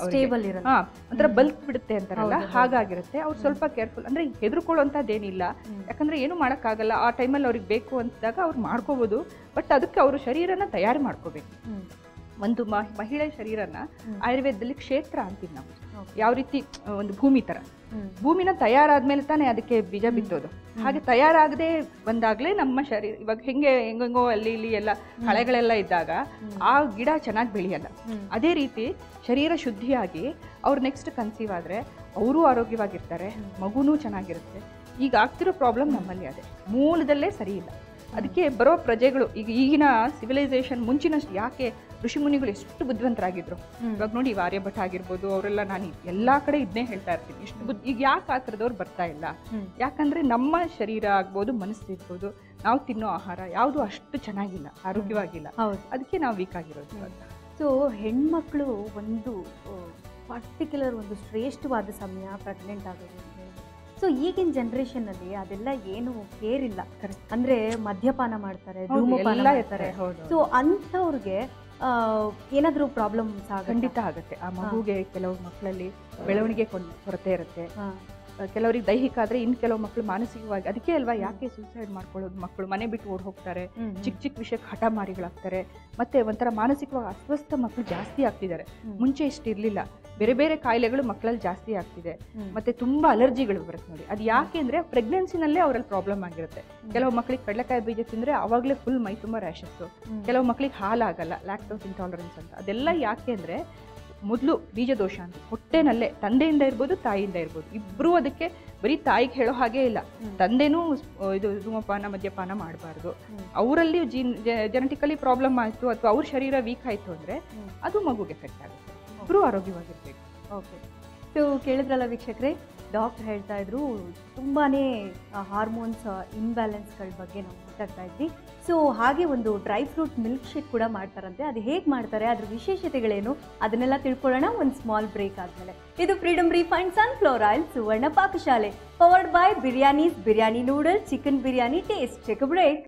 ಒಂಥರ ಬಲ್ಕ್ ಬಿಡುತ್ತೆ ಅಂತಾರಲ್ಲ, ಹಾಗಾಗಿರುತ್ತೆ. ಅವ್ರು ಸ್ವಲ್ಪ ಕೇರ್ಫುಲ್, ಅಂದರೆ ಹೆದರ್ಕೊಳ್ಳೋಂಥದ್ದೇನಿಲ್ಲ. ಯಾಕಂದರೆ ಏನು ಮಾಡೋಕ್ಕಾಗಲ್ಲ. ಆ ಟೈಮಲ್ಲಿ ಅವ್ರಿಗೆ ಬೇಕು ಅಂತಿದ್ದಾಗ ಅವ್ರು ಮಾಡ್ಕೋಬೋದು. ಬಟ್ ಅದಕ್ಕೆ ಅವರು ಶರೀರನ ತಯಾರು ಮಾಡ್ಕೋಬೇಕು. ಒಂದು ಮಹಿಳೆ ಶರೀರನ ಆಯುರ್ವೇದದಲ್ಲಿ ಕ್ಷೇತ್ರ ಅಂತೀವಿ ನಾವು. ಯಾವ ರೀತಿ ಒಂದು ಭೂಮಿ ಥರ, ಭೂಮಿನ ತಯಾರಾದ್ಮೇಲೆ ತಾನೇ ಅದಕ್ಕೆ ಬೀಜ ಬಿತ್ತೋದು. ಹಾಗೆ ತಯಾರಾಗದೆ ಬಂದಾಗಲೇ ನಮ್ಮ ಶರೀರ, ಇವಾಗ ಹೆಂಗೆಂಗೋ ಅಲ್ಲಿ ಇಲ್ಲಿ ಎಲ್ಲ ಕಳೆಗಳೆಲ್ಲ ಇದ್ದಾಗ ಆ ಗಿಡ ಚೆನ್ನಾಗಿ ಬೆಳೆಯಲ್ಲ. ಅದೇ ರೀತಿ ಶರೀರ ಶುದ್ಧಿಯಾಗಿ ಅವ್ರು ನೆಕ್ಸ್ಟ್ ಕನ್ಸೀವ್ ಆದರೆ ಅವರೂ ಆರೋಗ್ಯವಾಗಿರ್ತಾರೆ, ಮಗುನೂ ಚೆನ್ನಾಗಿರುತ್ತೆ. ಈಗ ಆಗ್ತಿರೋ ಪ್ರಾಬ್ಲಮ್ ನಮ್ಮಲ್ಲಿ ಅದೇ, ಮೂಲದಲ್ಲೇ ಸರಿ ಇಲ್ಲ. ಅದಕ್ಕೆ ಬರೋ ಪ್ರಜೆಗಳು ಈಗಿನ ಸಿವಿಲೈಸೇಷನ್ ಮುಂಚಿನಷ್ಟು ಯಾಕೆ ಋಷಿಮುನಿಗಳು ಎಷ್ಟು ಬುದ್ಧಿವಂತರಾಗಿದ್ರು. ಇವಾಗ ನೋಡಿ ಆರ್ಯಭಟ ಆಗಿರ್ಬೋದು, ಅವರೆಲ್ಲ ನಾನು ಎಲ್ಲಾ ಕಡೆ ಇದನ್ನೇ ಹೇಳ್ತಾ ಇರ್ತೀನಿ, ಇಷ್ಟು ಈಗ ಯಾಕೆ ಆ ಥರದವ್ರು ಬರ್ತಾ ಇಲ್ಲ? ಯಾಕಂದ್ರೆ ನಮ್ಮ ಶರೀರ ಆಗ್ಬೋದು, ಮನಸ್ಸು ಇರ್ಬೋದು, ನಾವು ತಿನ್ನೋ ಆಹಾರ ಯಾವುದು ಅಷ್ಟು ಚೆನ್ನಾಗಿಲ್ಲ, ಆರೋಗ್ಯವಾಗಿಲ್ಲ. ಅದಕ್ಕೆ ನಾವು ವೀಕ್ ಆಗಿರೋದು ಅಂತ. ಸೊ ಹೆಣ್ಮಕ್ಳು ಒಂದು ಪರ್ಟಿಕ್ಯುಲರ್ ಒಂದು ಶ್ರೇಷ್ಠವಾದ ಸಮಯ ಪ್ರೆಗ್ನೆಂಟ್ ಆಗೋದು ಅಂತ ಹೇಳಿ. ಸೊ ಈಗಿನ ಜನ್ರೇಷನ್ನಲ್ಲಿ ಅದೆಲ್ಲ ಏನು ಕೇರ್ ಇಲ್ಲ. ಅಂದ್ರೆ ಮದ್ಯಪಾನ ಮಾಡ್ತಾರೆ, ಧೂಮಪಾನ ಮಾಡ್ತಾರೆ. ಸೊ ಅಂಥವ್ರಿಗೆ ಏನಾದರೂ ಪ್ರಾಬ್ಲಮ್ಸ್ ಖಂಡಿತ ಆಗುತ್ತೆ. ಆ ಮಗುಗೆ ಕೆಲವು ಮಕ್ಕಳಲ್ಲಿ ಬೆಳವಣಿಗೆ ಕೊರತೆ ಇರುತ್ತೆ, ಕೆಲವರಿಗೆ ದೈಹಿಕ ಆದ್ರೆ ಇನ್ನು ಕೆಲವು ಮಕ್ಕಳು ಮಾನಸಿಕವಾಗಿ. ಅದಕ್ಕೆ ಅಲ್ವಾ ಯಾಕೆ ಸೂಸೈಡ್ ಮಾಡ್ಕೊಳ್ಳೋದು, ಮಕ್ಕಳು ಮನೆ ಬಿಟ್ಟು ಓಡ್ ಹೋಗ್ತಾರೆ, ಚಿಕ್ಕ ಚಿಕ್ಕ ವಿಷಯಕ್ಕೆ ಹಠಮಾರಿಗಳಾಗ್ತಾರೆ, ಮತ್ತೆ ಒಂಥರ ಮಾನಸಿಕವಾಗಿ ಅಸ್ವಸ್ಥ ಮಕ್ಕಳು ಜಾಸ್ತಿ ಆಗ್ತಿದ್ದಾರೆ. ಮುಂಚೆ ಇಷ್ಟು ಇರ್ಲಿಲ್ಲ, ಬೇರೆ ಬೇರೆ ಕಾಯಿಲೆಗಳು ಮಕ್ಕಳಲ್ಲಿ ಜಾಸ್ತಿ ಆಗ್ತಿದೆ, ಮತ್ತೆ ತುಂಬಾ ಅಲರ್ಜಿಗಳು ಬರುತ್ತೆ ನೋಡಿ. ಅದು ಯಾಕೆ ಅಂದ್ರೆ ಪ್ರೆಗ್ನೆನ್ಸಿನಲ್ಲೇ ಅವರಲ್ಲಿ ಪ್ರಾಬ್ಲಮ್ ಆಗಿರುತ್ತೆ. ಕೆಲವು ಮಕ್ಕಳಿಗೆ ಕಡಲೆಕಾಯಿ ಬೀಜ ತಿಂದ್ರೆ ಅವಾಗಲೇ ಫುಲ್ ಮೈ ತುಂಬಾ ರ್ಯಾಷಸ್ಸು, ಕೆಲವು ಮಕ್ಕಳಿಗೆ ಹಾಲಾಗಲ್ಲ, ಲ್ಯಾಕ್ಟೋಸ್ ಇಂಟಾಲರೆನ್ಸ್ ಅಂತ. ಅದೆಲ್ಲ ಯಾಕೆ ಅಂದ್ರೆ ಮೊದಲು ಬೀಜದೋಷ ಅಂತ ಹೊಟ್ಟೆನಲ್ಲೇ, ತಂದೆಯಿಂದ ಇರ್ಬೋದು ತಾಯಿಯಿಂದ ಇರ್ಬೋದು, ಇಬ್ರು ಅದಕ್ಕೆ ಬರೀ ತಾಯಿಗೆ ಹೇಳೋ ಹಾಗೆ ಇಲ್ಲ, ತಂದೆನೂ ಇದು ಧೂಮಪಾನ ಮದ್ಯಪಾನ ಮಾಡಬಾರ್ದು. ಅವರಲ್ಲಿ ಜೆನೆಟಿಕಲಿ ಪ್ರಾಬ್ಲಮ್ ಆಯಿತು ಅಥವಾ ಅವ್ರ ಶರೀರ ವೀಕ್ ಆಯಿತು ಅಂದರೆ ಅದು ಮಗುಗೆ ಎಫೆಕ್ಟ್ ಆಗುತ್ತೆ. ಇಬ್ಬರು ಆರೋಗ್ಯವಾಗಿರ್ಬೇಕು. ಓಕೆ. ಸೊ ಕೇಳಿದ್ರಲ್ಲ ವೀಕ್ಷಕರೇ, ಡಾಕ್ಟರ್ ಹೇಳ್ತಾ ಇದ್ರು ತುಂಬಾ ಹಾರ್ಮೋನ್ಸ್ ಇನ್ಬ್ಯಾಲೆನ್ಸ್ಗಳ ಬಗ್ಗೆ ನಾವು ಮಾತಾಡ್ತಾ ಇದ್ವಿ. ಸೊ ಹಾಗೆ ಒಂದು ಡ್ರೈ ಫ್ರೂಟ್ ಮಿಲ್ಕ್ ಶೇಕ್ ಕೂಡ ಮಾಡ್ತಾರಂತೆ. ಅದು ಹೇಗೆ ಮಾಡ್ತಾರೆ, ಅದ್ರ ವಿಶೇಷತೆಗಳೇನು, ಅದನ್ನೆಲ್ಲ ತಿಳ್ಕೊಳ್ಳೋಣ ಒಂದು ಸ್ಮಾಲ್ ಬ್ರೇಕ್ ಆದಮೇಲೆ. ಇದು Freedom refined sunflower oil Suvarna Pakashale, powered by Biryani's, Biryani noodle, chicken biryani taste. Take a break.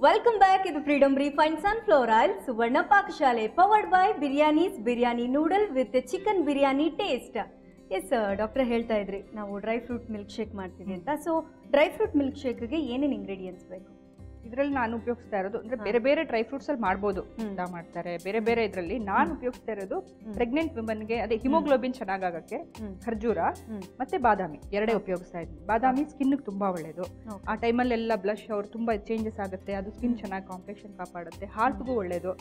Welcome back. ಇದು Freedom refined sunflower oil Suvarna Pakashale, powered by Biryani's, Biryani noodle with chicken biryani taste. Yes doctor ಹೇಳ್ತಾ ಇದ್ರಿ ನಾವು ಡ್ರೈ ಫ್ರೂಟ್ ಮಿಲ್ಕ್ ಶೇಕ್ ಮಾಡ್ತೀವಿ ಅಂತ. ಸೊ ಡ್ರೈ ಫ್ರೂಟ್ ಮಿಲ್ಕ್ ಶೇಕ್ಗೆ ಏನೇನು ಇಂಗ್ರೀಡಿಯೆಂಟ್ಸ್ ಬೇಕು? ಇದರಲ್ಲಿ ನಾನು ಉಪಯೋಗಿಸ್ತಾ ಇರೋದು ಅಂದ್ರೆ ಬೇರೆ ಬೇರೆ ಡ್ರೈ ಫ್ರೂಟ್ಸ್ ಅಲ್ಲಿ ಮಾಡ್ಬೋದು, ಮಾಡ್ತಾರೆ ಬೇರೆ ಬೇರೆ. ಇದರಲ್ಲಿ ನಾನು ಉಪಯೋಗಿಸ್ತಾ ಇರೋದು ಪ್ರೆಗ್ನೆಂಟ್ ವುಮನ್ಗೆ ಅದೇ ಹಿಮೋಗ್ಲೋಬಿನ್ ಚೆನ್ನಾಗಕ್ಕೆ ಖರ್ಜೂರ ಮತ್ತೆ ಬಾದಾಮಿ ಎರಡೇ ಉಪಯೋಗಿಸ್ತಾ ಇದ್ದೀನಿ. ಬಾದಾಮಿ ಸ್ಕಿನ್ ತುಂಬಾ ಒಳ್ಳೇದು. ಆ ಟೈಮಲ್ಲೆಲ್ಲ ಬ್ಲಶ್ ಅವ್ರು ತುಂಬಾ ಚೇಂಜಸ್ ಆಗುತ್ತೆ, ಅದು ಸ್ಕಿನ್ ಚೆನ್ನಾಗಿ ಕಾಂಪ್ಲೆಕ್ಷನ್ ಕಾಪಾಡುತ್ತೆ, ಹಾರ್ಟ್ಗೂ ಒಳ್ಳೇದು.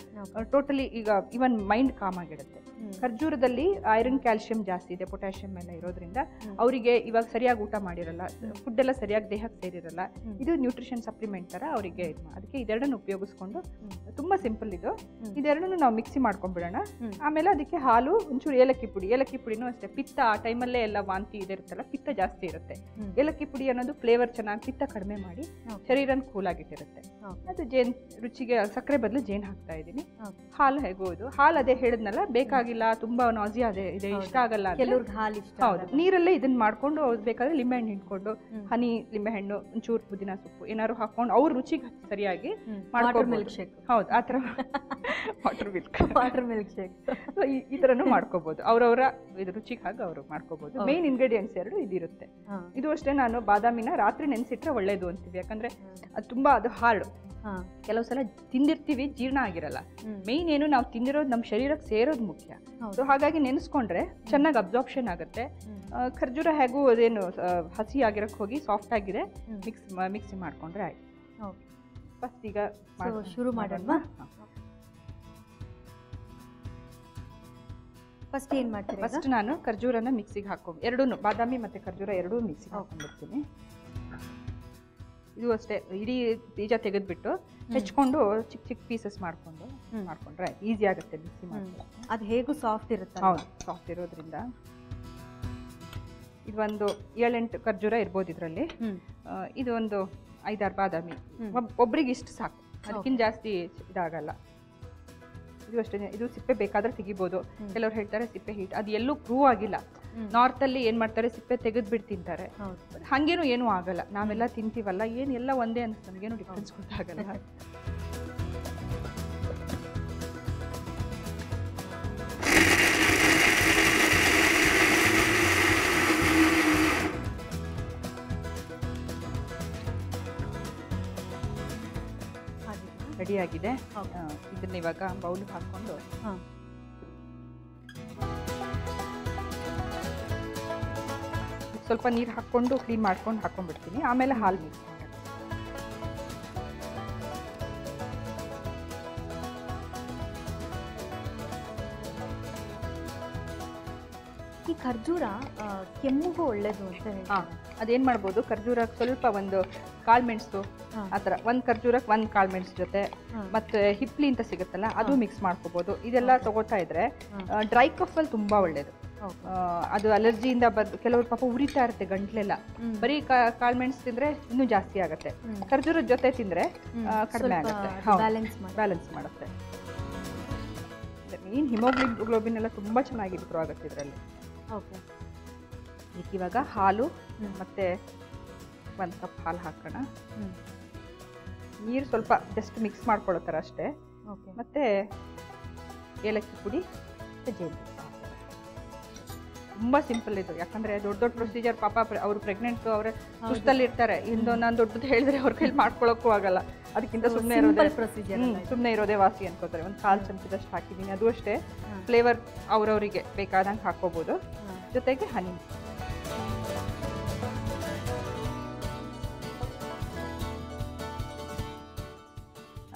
ಟೋಟಲಿ ಈಗ ಇವನ್ ಮೈಂಡ್ ಕಾಮ್ ಆಗಿಡುತ್ತೆ. ಖರ್ಜೂರದಲ್ಲಿ ಐರನ್, ಕ್ಯಾಲ್ಸಿಯಂ ಜಾಸ್ತಿ ಇದೆ, ಪೊಟ್ಯಾಷಿಯಂ ಎಲ್ಲ ಇರೋದ್ರಿಂದ ಅವರಿಗೆ ಇವಾಗ ಸರಿಯಾಗಿ ಊಟ ಮಾಡಿರಲ್ಲ, ಫುಡ್ ಎಲ್ಲ ಸರಿಯಾಗಿ ದೇಹಕ್ಕೆ ಸೇರಿರಲ್ಲ, ಇದು ನ್ಯೂಟ್ರಿಷನ್ ಸಪ್ಲಿಮೆಂಟ್ ತರ ಅವರಿಗೆ. ಅದಕ್ಕೆ ಇದೆರಡನ್ನು ಉಪಯೋಗಿಸ್ಕೊಂಡು ತುಂಬಾ ಸಿಂಪಲ್ ಇದು. ಇದೆರಡನ್ನು ನಾವು ಮಿಕ್ಸಿ ಮಾಡ್ಕೊಂಡ್ಬಿಡೋಣ. ಆಮೇಲೆ ಅದಕ್ಕೆ ಹಾಲು, ಒಂಚೂರು ಏಲಕ್ಕಿ ಪುಡಿ. ಏಲಕ್ಕಿ ಪುಡಿನೂ ಅಷ್ಟೇ, ಪಿತ್ತ ಆ ಟೈಮಲ್ಲೇ ಎಲ್ಲ ವಾಂತಿ ಇದಿರುತ್ತಲ್ಲ, ಪಿತ್ತ ಜಾಸ್ತಿ ಇರುತ್ತೆ. ಏಲಕ್ಕಿ ಪುಡಿ ಅನ್ನೋದು ಫ್ಲೇವರ್ ಚೆನ್ನಾಗಿ ಪಿತ್ತ ಕಡಿಮೆ ಮಾಡಿ ಶರೀರನ ಕೂಲ್ ಆಗಿಟ್ಟಿರುತ್ತೆ. ಅದು ಜೇನ್ ರುಚಿಗೆ ಸಕ್ಕರೆ ಬದಲು ಜೇನ್ ಹಾಕ್ತಾ ಇದ್ದೀನಿ. ಹಾಲು ಹೇಗೋದು, ಹಾಲು ಅದೇ ಹೇಳಿದ್ನಲ್ಲ, ಬೇಕಾಗಿಲ್ಲ ತುಂಬಾ ನಾಸಿ ಅದೇ ಇದೆ, ಇಷ್ಟ ಆಗಲ್ಲ, ಕೆಲವ್ರಿಗೆ ಹಾಲು ಇಷ್ಟ. ಹೌದು, ನೀರಲ್ಲೇ ಇದನ್ನ ಮಾಡ್ಕೊಂಡು ಬೇಕಾದ್ರೆ ಲಿಂಬೆಹಣ್ಣು ಹಿಂಡ್ಕೊಂಡು ಹನಿ, ಲಿಂಬೆಹಣ್ಣು, ಒಂಚೂರು ಪುದೀನ ಸೊಪ್ಪು ಏನಾದ್ರು ಹಾಕೊಂಡು ಅವ್ರ ರುಚಿಗೆ ಸರಿಯಾಗಿ ಮಿಲ್ಕ್ ಶೇಕ್. ಹೌದು, ಆ ಥರ ವಾಟರ್ ಮಿಲ್ಕ್ ಶೇಕ್ ಈ ಥರನೂ ಮಾಡ್ಕೋಬಹುದು. ಅವ್ರವರ ಇದು ರುಚಿಗೆ ಹಾಗೆ ಅವರು ಮಾಡ್ಕೋಬಹುದು. ಮೇನ್ ಇಂಗ್ರೀಡಿಯೆಂಟ್ಸ್ ಎರಡು ಇದಿರುತ್ತೆ. ಇದು ಅಷ್ಟೇ, ನಾನು ಬಾದಾಮಿನ ರಾತ್ರಿ ನೆನೆಸಿಟ್ರೆ ಒಳ್ಳೇದು ಅಂತೀವಿ. ಯಾಕಂದ್ರೆ ಅದು ತುಂಬಾ ಅದು ಹಾರ್ಡ್, ಕೆಲವು ಸಲ ತಿಂದಿರ್ತೀವಿ ಜೀರ್ಣ ಆಗಿರಲ್ಲ. ಮೇನ್ ಏನು ನಾವು ತಿಂದಿರೋದು ನಮ್ಮ ಶರೀರಕ್ಕೆ ಸೇರೋದು ಮುಖ್ಯ. ಸೊ ಹಾಗಾಗಿ ನೆನೆಸ್ಕೊಂಡ್ರೆ ಚೆನ್ನಾಗಿ ಅಬ್ಸಾರ್ಪ್ಷನ್ ಆಗುತ್ತೆ. ಖರ್ಜೂರ ಹೇಗೂ ಅದೇನು ಹಸಿ ಆಗಿರಕ್ಕೆ ಹೋಗಿ ಸಾಫ್ಟ್ ಆಗಿದೆ, ಮಿಕ್ಸಿ ಮಾಡ್ಕೊಂಡ್ರೆ ಆಯ್ತು. ಫಸ್ಟ್ ಈಗ ಶುರು ಮಾಡೋಣ. ಫಸ್ಟ್ ಏನು ಮಾಡ್ತೀರಿ? ಫಸ್ಟ್ ನಾನು ಖರ್ಜೂರನ ಮಿಕ್ಸಿಗೆ ಹಾಕೊಂಡು ಎರಡೂ, ಬಾದಾಮಿ ಮತ್ತೆ ಖರ್ಜೂರ ಎರಡೂ ಮಿಕ್ಸಿಗೆ ಹಾಕೊಂಡ್ಬಿಡ್ತೀನಿ. ಇದು ಅಷ್ಟೇ, ಇಡೀ ಬೀಜ ತೆಗೆದ್ಬಿಟ್ಟು ಹೆಚ್ಕೊಂಡು ಚಿಕ್ಕ ಚಿಕ್ಕ ಪೀಸಸ್ ಮಾಡ್ಕೊಂಡ್ರೆ ಈಸಿ ಆಗುತ್ತೆ ಮಿಕ್ಸಿ ಮಾಡ್ಕೊಂಡು. ಅದು ಹೇಗೂ ಸಾಫ್ಟ್ ಇರುತ್ತೆ. ಹೌದು, ಸಾಫ್ಟ್ ಇರೋದ್ರಿಂದ. ಇದೊಂದು 7-8 ಖರ್ಜೂರ ಇರ್ಬೋದು ಇದರಲ್ಲಿ. ಇದು ಒಂದು 5-6 ಬಾದಾಮಿ. ಒಬ್ರಿಗೆ ಇಷ್ಟು ಸಾಕು, ಅದಕ್ಕಿಂತ ಜಾಸ್ತಿ ಇದಾಗಲ್ಲ. ಇದು ಅಷ್ಟೇ, ಇದು ಸಿಪ್ಪೆ ಬೇಕಾದ್ರೆ ತೆಗಿಬೋದು. ಕೆಲವ್ರು ಹೇಳ್ತಾರೆ ಸಿಪ್ಪೆ ಹೀಟ್, ಅದು ಎಲ್ಲೂ ಪ್ರೂವ್ ಆಗಿಲ್ಲ. ನಾರ್ತ್ ಅಲ್ಲಿ ಏನ್ ಮಾಡ್ತಾರೆ, ಸಿಪ್ಪೆ ತೆಗೆದ್ಬಿಟ್ಟು ತಿಂತಾರೆ. ಹಂಗೇನು ಏನೂ ಆಗಲ್ಲ, ನಾವೆಲ್ಲ ತಿಂತೀವಲ್ಲ, ಎಲ್ಲ ಒಂದೇ ಅಂತ ನಮಗೇನು ಡಿಫ್ರೆನ್ಸ್ ಗೊತ್ತಾಗಲ್ಲ. ರೆಡಿಯಾಗಿದೆ. ಇದನ್ನ ಇವಾಗ ಬೌಲ್ ಹಾಕೊಂಡು ಸ್ವಲ್ಪ ನೀರು ಹಾಕ್ಕೊಂಡು ಕ್ಲೀನ್ ಮಾಡ್ಕೊಂಡು ಹಾಕೊಂಡ್ಬಿಡ್ತೀನಿ. ಆಮೇಲೆ ಹಾಲು ಮಿಕ್ಸ್ ಮಾಡಿ. ಈ ಖರ್ಜೂರ ಕೆಮ್ಮಿಗೂ ಒಳ್ಳೇದು ಅಂತ ಹೇಳಿ. ಅದೇನು ಮಾಡ್ಬೋದು, ಖರ್ಜೂರಕ್ಕೆ ಸ್ವಲ್ಪ ಒಂದು ಕಾಳು ಮೆಣಸು ಆ ಥರ, ಒಂದು ಖರ್ಜೂರಕ್ಕೆ ಒಂದು ಕಾಳು ಮೆಣಸು ಜೊತೆ ಮತ್ತು ಹಿಪ್ಲಿ ಅಂತ ಸಿಗುತ್ತಲ್ಲ ಅದು ಮಿಕ್ಸ್ ಮಾಡ್ಕೋಬೋದು. ಇದೆಲ್ಲ ತಗೋತಾ ಇದ್ರೆ ಡ್ರೈ ಕಫಲ್ಲಿ ತುಂಬ ಒಳ್ಳೇದು. ಅದು ಅಲರ್ಜಿಯಿಂದ ಕೆಲವರು ಪಾಪ ಉರಿತಾ ಇರುತ್ತೆ ಗಂಟ್ಲೆಲ್ಲ. ಬರೀ ಕಾಳು ಮೆಣಸು ತಿಂದರೆ ಇನ್ನೂ ಜಾಸ್ತಿ ಆಗುತ್ತೆ. ಖರ್ಜೂರದ ಜೊತೆ ತಿಂದರೆ ಕಡಿಮೆ ಆಗುತ್ತೆ, ಬ್ಯಾಲೆನ್ಸ್ ಮಾಡುತ್ತೆ. ಮೀನು ಹಿಮೋಗ್ಲೋಬಿನ್ ಎಲ್ಲ ತುಂಬ ಚೆನ್ನಾಗಿ ಇಂಪ್ರೂವ್ ಆಗುತ್ತೆ ಇದರಲ್ಲಿ. ಓಕೆ, ಇದಕ್ಕೆ ಇವಾಗ ಹಾಲು ಮತ್ತು 1 ಕಪ್ ಹಾಲು ಹಾಕೋಣ. ನೀರು ಸ್ವಲ್ಪ ಜಸ್ಟ್ ಮಿಕ್ಸ್ ಮಾಡ್ಕೊಳ್ಳೋ ಥರ ಅಷ್ಟೇ. ಓಕೆ, ಮತ್ತು ಏಲಕ್ಕಿ ಪುಡಿ ಮತ್ತು ಜೇನುತುಪ್ಪ. ತುಂಬ ಸಿಂಪಲ್ ಇದು, ಯಾಕಂದರೆ ದೊಡ್ಡ ಪ್ರೊಸೀಜರ್. ಪಾಪ ಅವರು ಪ್ರೆಗ್ನೆಂಟು, ಅವರ ಸುಸ್ತಲ್ಲಿ ಇರ್ತಾರೆ. ಇಂದು ನಾನು ದೊಡ್ಡದು ಹೇಳಿದ್ರೆ ಅವ್ರ ಕೈಲಿ ಮಾಡ್ಕೊಳ್ಳೋಕ್ಕೂ ಆಗಲ್ಲ. ಅದಕ್ಕಿಂತ ಸುಮ್ಮನೆ ಇರೋದೇ ವಾಸಿ ಅನ್ಕೋತಾರೆ. ಒಂದು 1/4 ಚಮಚದಷ್ಟು ಹಾಕಿದ್ದೀನಿ. ಅದು ಅಷ್ಟೇ, ಫ್ಲೇವರ್ ಅವ್ರವರಿಗೆ ಬೇಕಾದಂಗೆ ಹಾಕ್ಕೋಬೋದು. ಜೊತೆಗೆ ಹನಿ.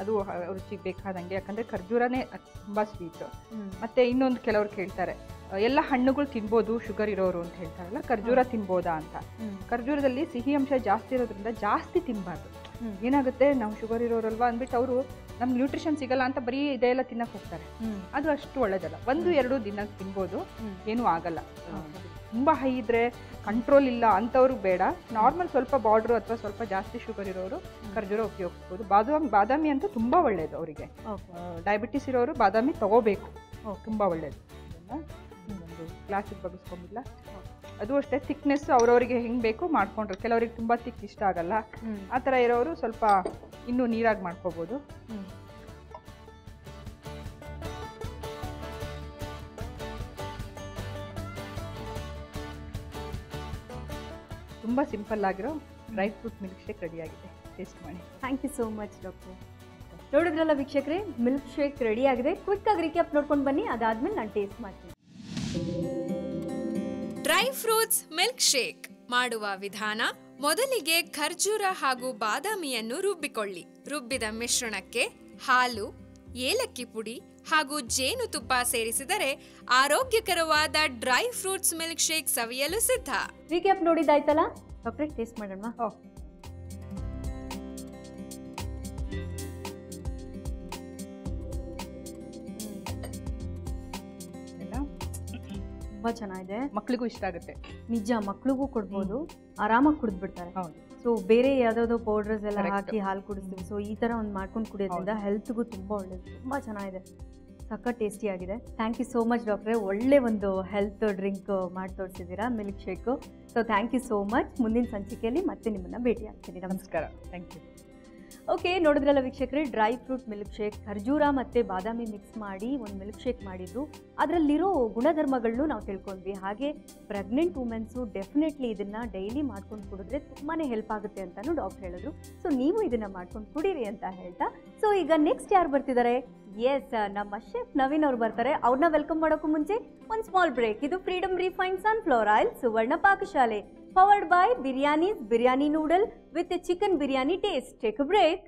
ಅದು ರುಚಿಗೆ ಬೇಕಾದಂಗೆ, ಯಾಕಂದರೆ ಖರ್ಜೂರನೇ ತುಂಬ ಸ್ವೀಟು. ಮತ್ತು ಇನ್ನೊಂದು ಕೆಲವ್ರು ಕೇಳ್ತಾರೆ, ಎಲ್ಲ ಹಣ್ಣುಗಳು ತಿನ್ಬೋದು ಶುಗರ್ ಇರೋರು ಅಂತ ಹೇಳ್ತಾರಲ್ಲ, ಖರ್ಜೂರ ತಿನ್ಬೋದಾ ಅಂತ. ಖರ್ಜೂರದಲ್ಲಿ ಸಿಹಿ ಅಂಶ ಜಾಸ್ತಿ ಇರೋದ್ರಿಂದ ಜಾಸ್ತಿ ತಿನ್ನಬಾರ್ದು. ಏನಾಗುತ್ತೆ, ನಾವು ಶುಗರ್ ಇರೋರಲ್ವಾ ಅಂದ್ಬಿಟ್ಟು ಅವರು ನಮ್ಗೆ ನ್ಯೂಟ್ರಿಷನ್ ಸಿಗಲ್ಲ ಅಂತ ಬರೀ ಇದೆಲ್ಲ ತಿನ್ನಕ್ಕೆ ಹೋಗ್ತಾರೆ. ಅದು ಅಷ್ಟು ಒಳ್ಳೇದಲ್ಲ. 1-2 ದಿನ ತಿನ್ಬೋದು, ಏನೂ ಆಗಲ್ಲ. ತುಂಬ ಹೈ ಇದ್ರೆ, ಕಂಟ್ರೋಲ್ ಇಲ್ಲ ಅಂಥವ್ರಿಗೆ ಬೇಡ. ನಾರ್ಮಲ್ ಸ್ವಲ್ಪ ಬಾರ್ಡ್ರು ಅಥವಾ ಸ್ವಲ್ಪ ಜಾಸ್ತಿ ಶುಗರ್ ಇರೋರು ಖರ್ಜೂರ ಉಪಯೋಗಿಸ್ಬೋದು. ಬಾದಾಮಿ ಅಂತೂ ತುಂಬ ಒಳ್ಳೆಯದು ಅವರಿಗೆ. ಡಯಾಬಿಟಿಸ್ ಇರೋರು ಬಾದಾಮಿ ತಗೋಬೇಕು, ತುಂಬ ಒಳ್ಳೆಯದು. ಒಂದು ಗ್ಲಾಸಿಗೆ ಬಗ್ಗಿಸ್ಕೊಂಡಿಲ್ಲ. ಅದು ಅಷ್ಟೇ, ಥಿಕ್ನೆಸ್ ಅವ್ರವರಿಗೆ ಹೆಂಗೆ ಬೇಕು ಮಾಡ್ಕೊಂಡ್ರು. ಕೆಲವ್ರಿಗೆ ತುಂಬ ಥಿಕ್ ಇಷ್ಟ ಆಗಲ್ಲ. ಆ ಥರ ಇರೋರು ಸ್ವಲ್ಪ ಇನ್ನೂ ನೀರಾಗಿ ಮಾಡ್ಕೋಬೋದು. ತುಂಬ ಸಿಂಪಲ್ ಆಗಿರೋ ಡ್ರೈ ಫ್ರೂಟ್ ಮಿಲ್ಕ್ ಶೇಕ್ ರೆಡಿಯಾಗಿದೆ. ಟೇಸ್ಟ್ ಮಾಡಿ. Thank you so much doctor. ನೋಡಿದ್ರಲ್ಲ ವೀಕ್ಷಕರೇ, ಮಿಲ್ಕ್ ಶೇಕ್ ರೆಡಿ ಆಗಿದೆ. ಕ್ವಿಕ್ಕಾಗಿ ರೀಕ್ಯಾಪ್ ನೋಡ್ಕೊಂಡು ಬನ್ನಿ, ಅದಾದ್ಮೇಲೆ ನಾನು ಟೇಸ್ಟ್ ಮಾಡ್ತೀನಿ. ಡ್ರೈ ಫ್ರೂಟ್ಸ್ ಮಿಲ್ಕ್ ಶೇಕ್ ಮಾಡುವ ವಿಧಾನ: ಮೊದಲಿಗೆ ಖರ್ಜೂರ ಹಾಗೂ ಬಾದಾಮಿಯನ್ನು ರುಬ್ಬಿಕೊಳ್ಳಿ. ರುಬ್ಬಿದ ಮಿಶ್ರಣಕ್ಕೆ ಹಾಲು, ಏಲಕ್ಕಿ ಪುಡಿ ಹಾಗೂ ಜೇನುತುಪ್ಪ ಸೇರಿಸಿದರೆ ಆರೋಗ್ಯಕರವಾದ ಡ್ರೈ ಫ್ರೂಟ್ಸ್ ಮಿಲ್ಕ್ ಶೇಕ್ ಸವಿಯಲು ಸಿದ್ಧ. ರೀಕ್ಯಾಪ್ ನೋಡಿದ್ದಾಯ್ತಲ್ಲ ಡಾಕ್ಟ್ರೆ, ಟೇಸ್ಟ್ ಮಾಡೋಣ. ತುಂಬಾ ಚೆನ್ನಾಗಿದೆ. ಮಕ್ಕಳಿಗೂ ಇಷ್ಟ ಆಗುತ್ತೆ. ನಿಜ, ಮಕ್ಳಿಗೂ ಕೊಡ್ಬೋದು, ಆರಾಮಾಗಿ ಕುಡಿದ್ಬಿಡ್ತಾರೆ. ಸೊ ಬೇರೆ ಯಾವ್ದಾವ್ದೋ ಪೌಡರ್ಸ್ ಎಲ್ಲ ಹಾಕಿ ಹಾಲು ಕುಡಿಸ್ತೀವಿ. ಸೊ ಈ ತರ ಒಂದು ಮಾಡ್ಕೊಂಡು ಕುಡಿಯೋದ್ರಿಂದ ಹೆಲ್ತ್ಗೂ ತುಂಬಾ ಒಳ್ಳೇದು. ತುಂಬಾ ಚೆನ್ನಾಗಿದೆ, ಸಖತ್ ಟೇಸ್ಟಿ ಆಗಿದೆ. ಥ್ಯಾಂಕ್ ಯು ಸೋ ಮಚ್ ಡಾಕ್ಟ್ರೆ. ಒಳ್ಳೆ ಒಂದು ಹೆಲ್ತ್ ಡ್ರಿಂಕ್ ಮಾಡಿ ತೋರಿಸಿದ್ದೀರಾ, milkshake. So thank you so much. ಮುಂದಿನ ಸಂಚಿಕೆಯಲ್ಲಿ ಮತ್ತೆ ನಿಮ್ಮನ್ನ ಭೇಟಿ ಆಗ್ತೀನಿ. ನಮಸ್ಕಾರ. Thank you. ಓಕೆ, ನೋಡಿದ್ರಲ್ಲ ವೀಕ್ಷಕರೇ, ಡ್ರೈ ಫ್ರೂಟ್ ಮಿಲ್ಕ್ ಶೇಕ್, ಖರ್ಜೂರ ಮತ್ತು ಬಾದಾಮಿ ಮಿಕ್ಸ್ ಮಾಡಿ ಒಂದು ಮಿಲ್ಕ್ ಶೇಕ್ ಮಾಡಿದ್ರು. ಅದರಲ್ಲಿರೋ ಗುಣಧರ್ಮಗಳನ್ನು ನಾವು ತಿಳ್ಕೊಂಡ್ವಿ. ಹಾಗೆ ಪ್ರೆಗ್ನೆಂಟ್ ವುಮೆನ್ಸು ಡೆಫಿನೆಟ್ಲಿ ಇದನ್ನು ಡೈಲಿ ಮಾಡ್ಕೊಂಡು ಕುಡಿದ್ರೆ ತುಂಬಾ ಹೆಲ್ಪ್ ಆಗುತ್ತೆ ಅಂತಲೂ ಡಾಕ್ಟರ್ ಹೇಳಿದ್ರು. ಸೊ ನೀವು ಇದನ್ನು ಮಾಡ್ಕೊಂಡು ಕುಡೀರಿ ಅಂತ ಹೇಳ್ತಾ, ಸೊ ಈಗ ನೆಕ್ಸ್ಟ್ ಯಾರು ಬರ್ತಿದ್ದಾರೆ? ಎಸ್, ನಮ್ಮ ಶೆಫ್ ನವೀನ್ ಅವ್ರು ಬರ್ತಾರೆ. ಅವ್ರನ್ನ ವೆಲ್ಕಮ್ ಮಾಡೋಕ್ಕೂ ಮುಂಚೆ ಒಂದು ಸ್ಮಾಲ್ ಬ್ರೇಕ್. ಇದು Freedom refined sunflower oil Suvarna Pakashale, powered by Biryani's Biryani Noodle with a chicken biryani taste. Take a break.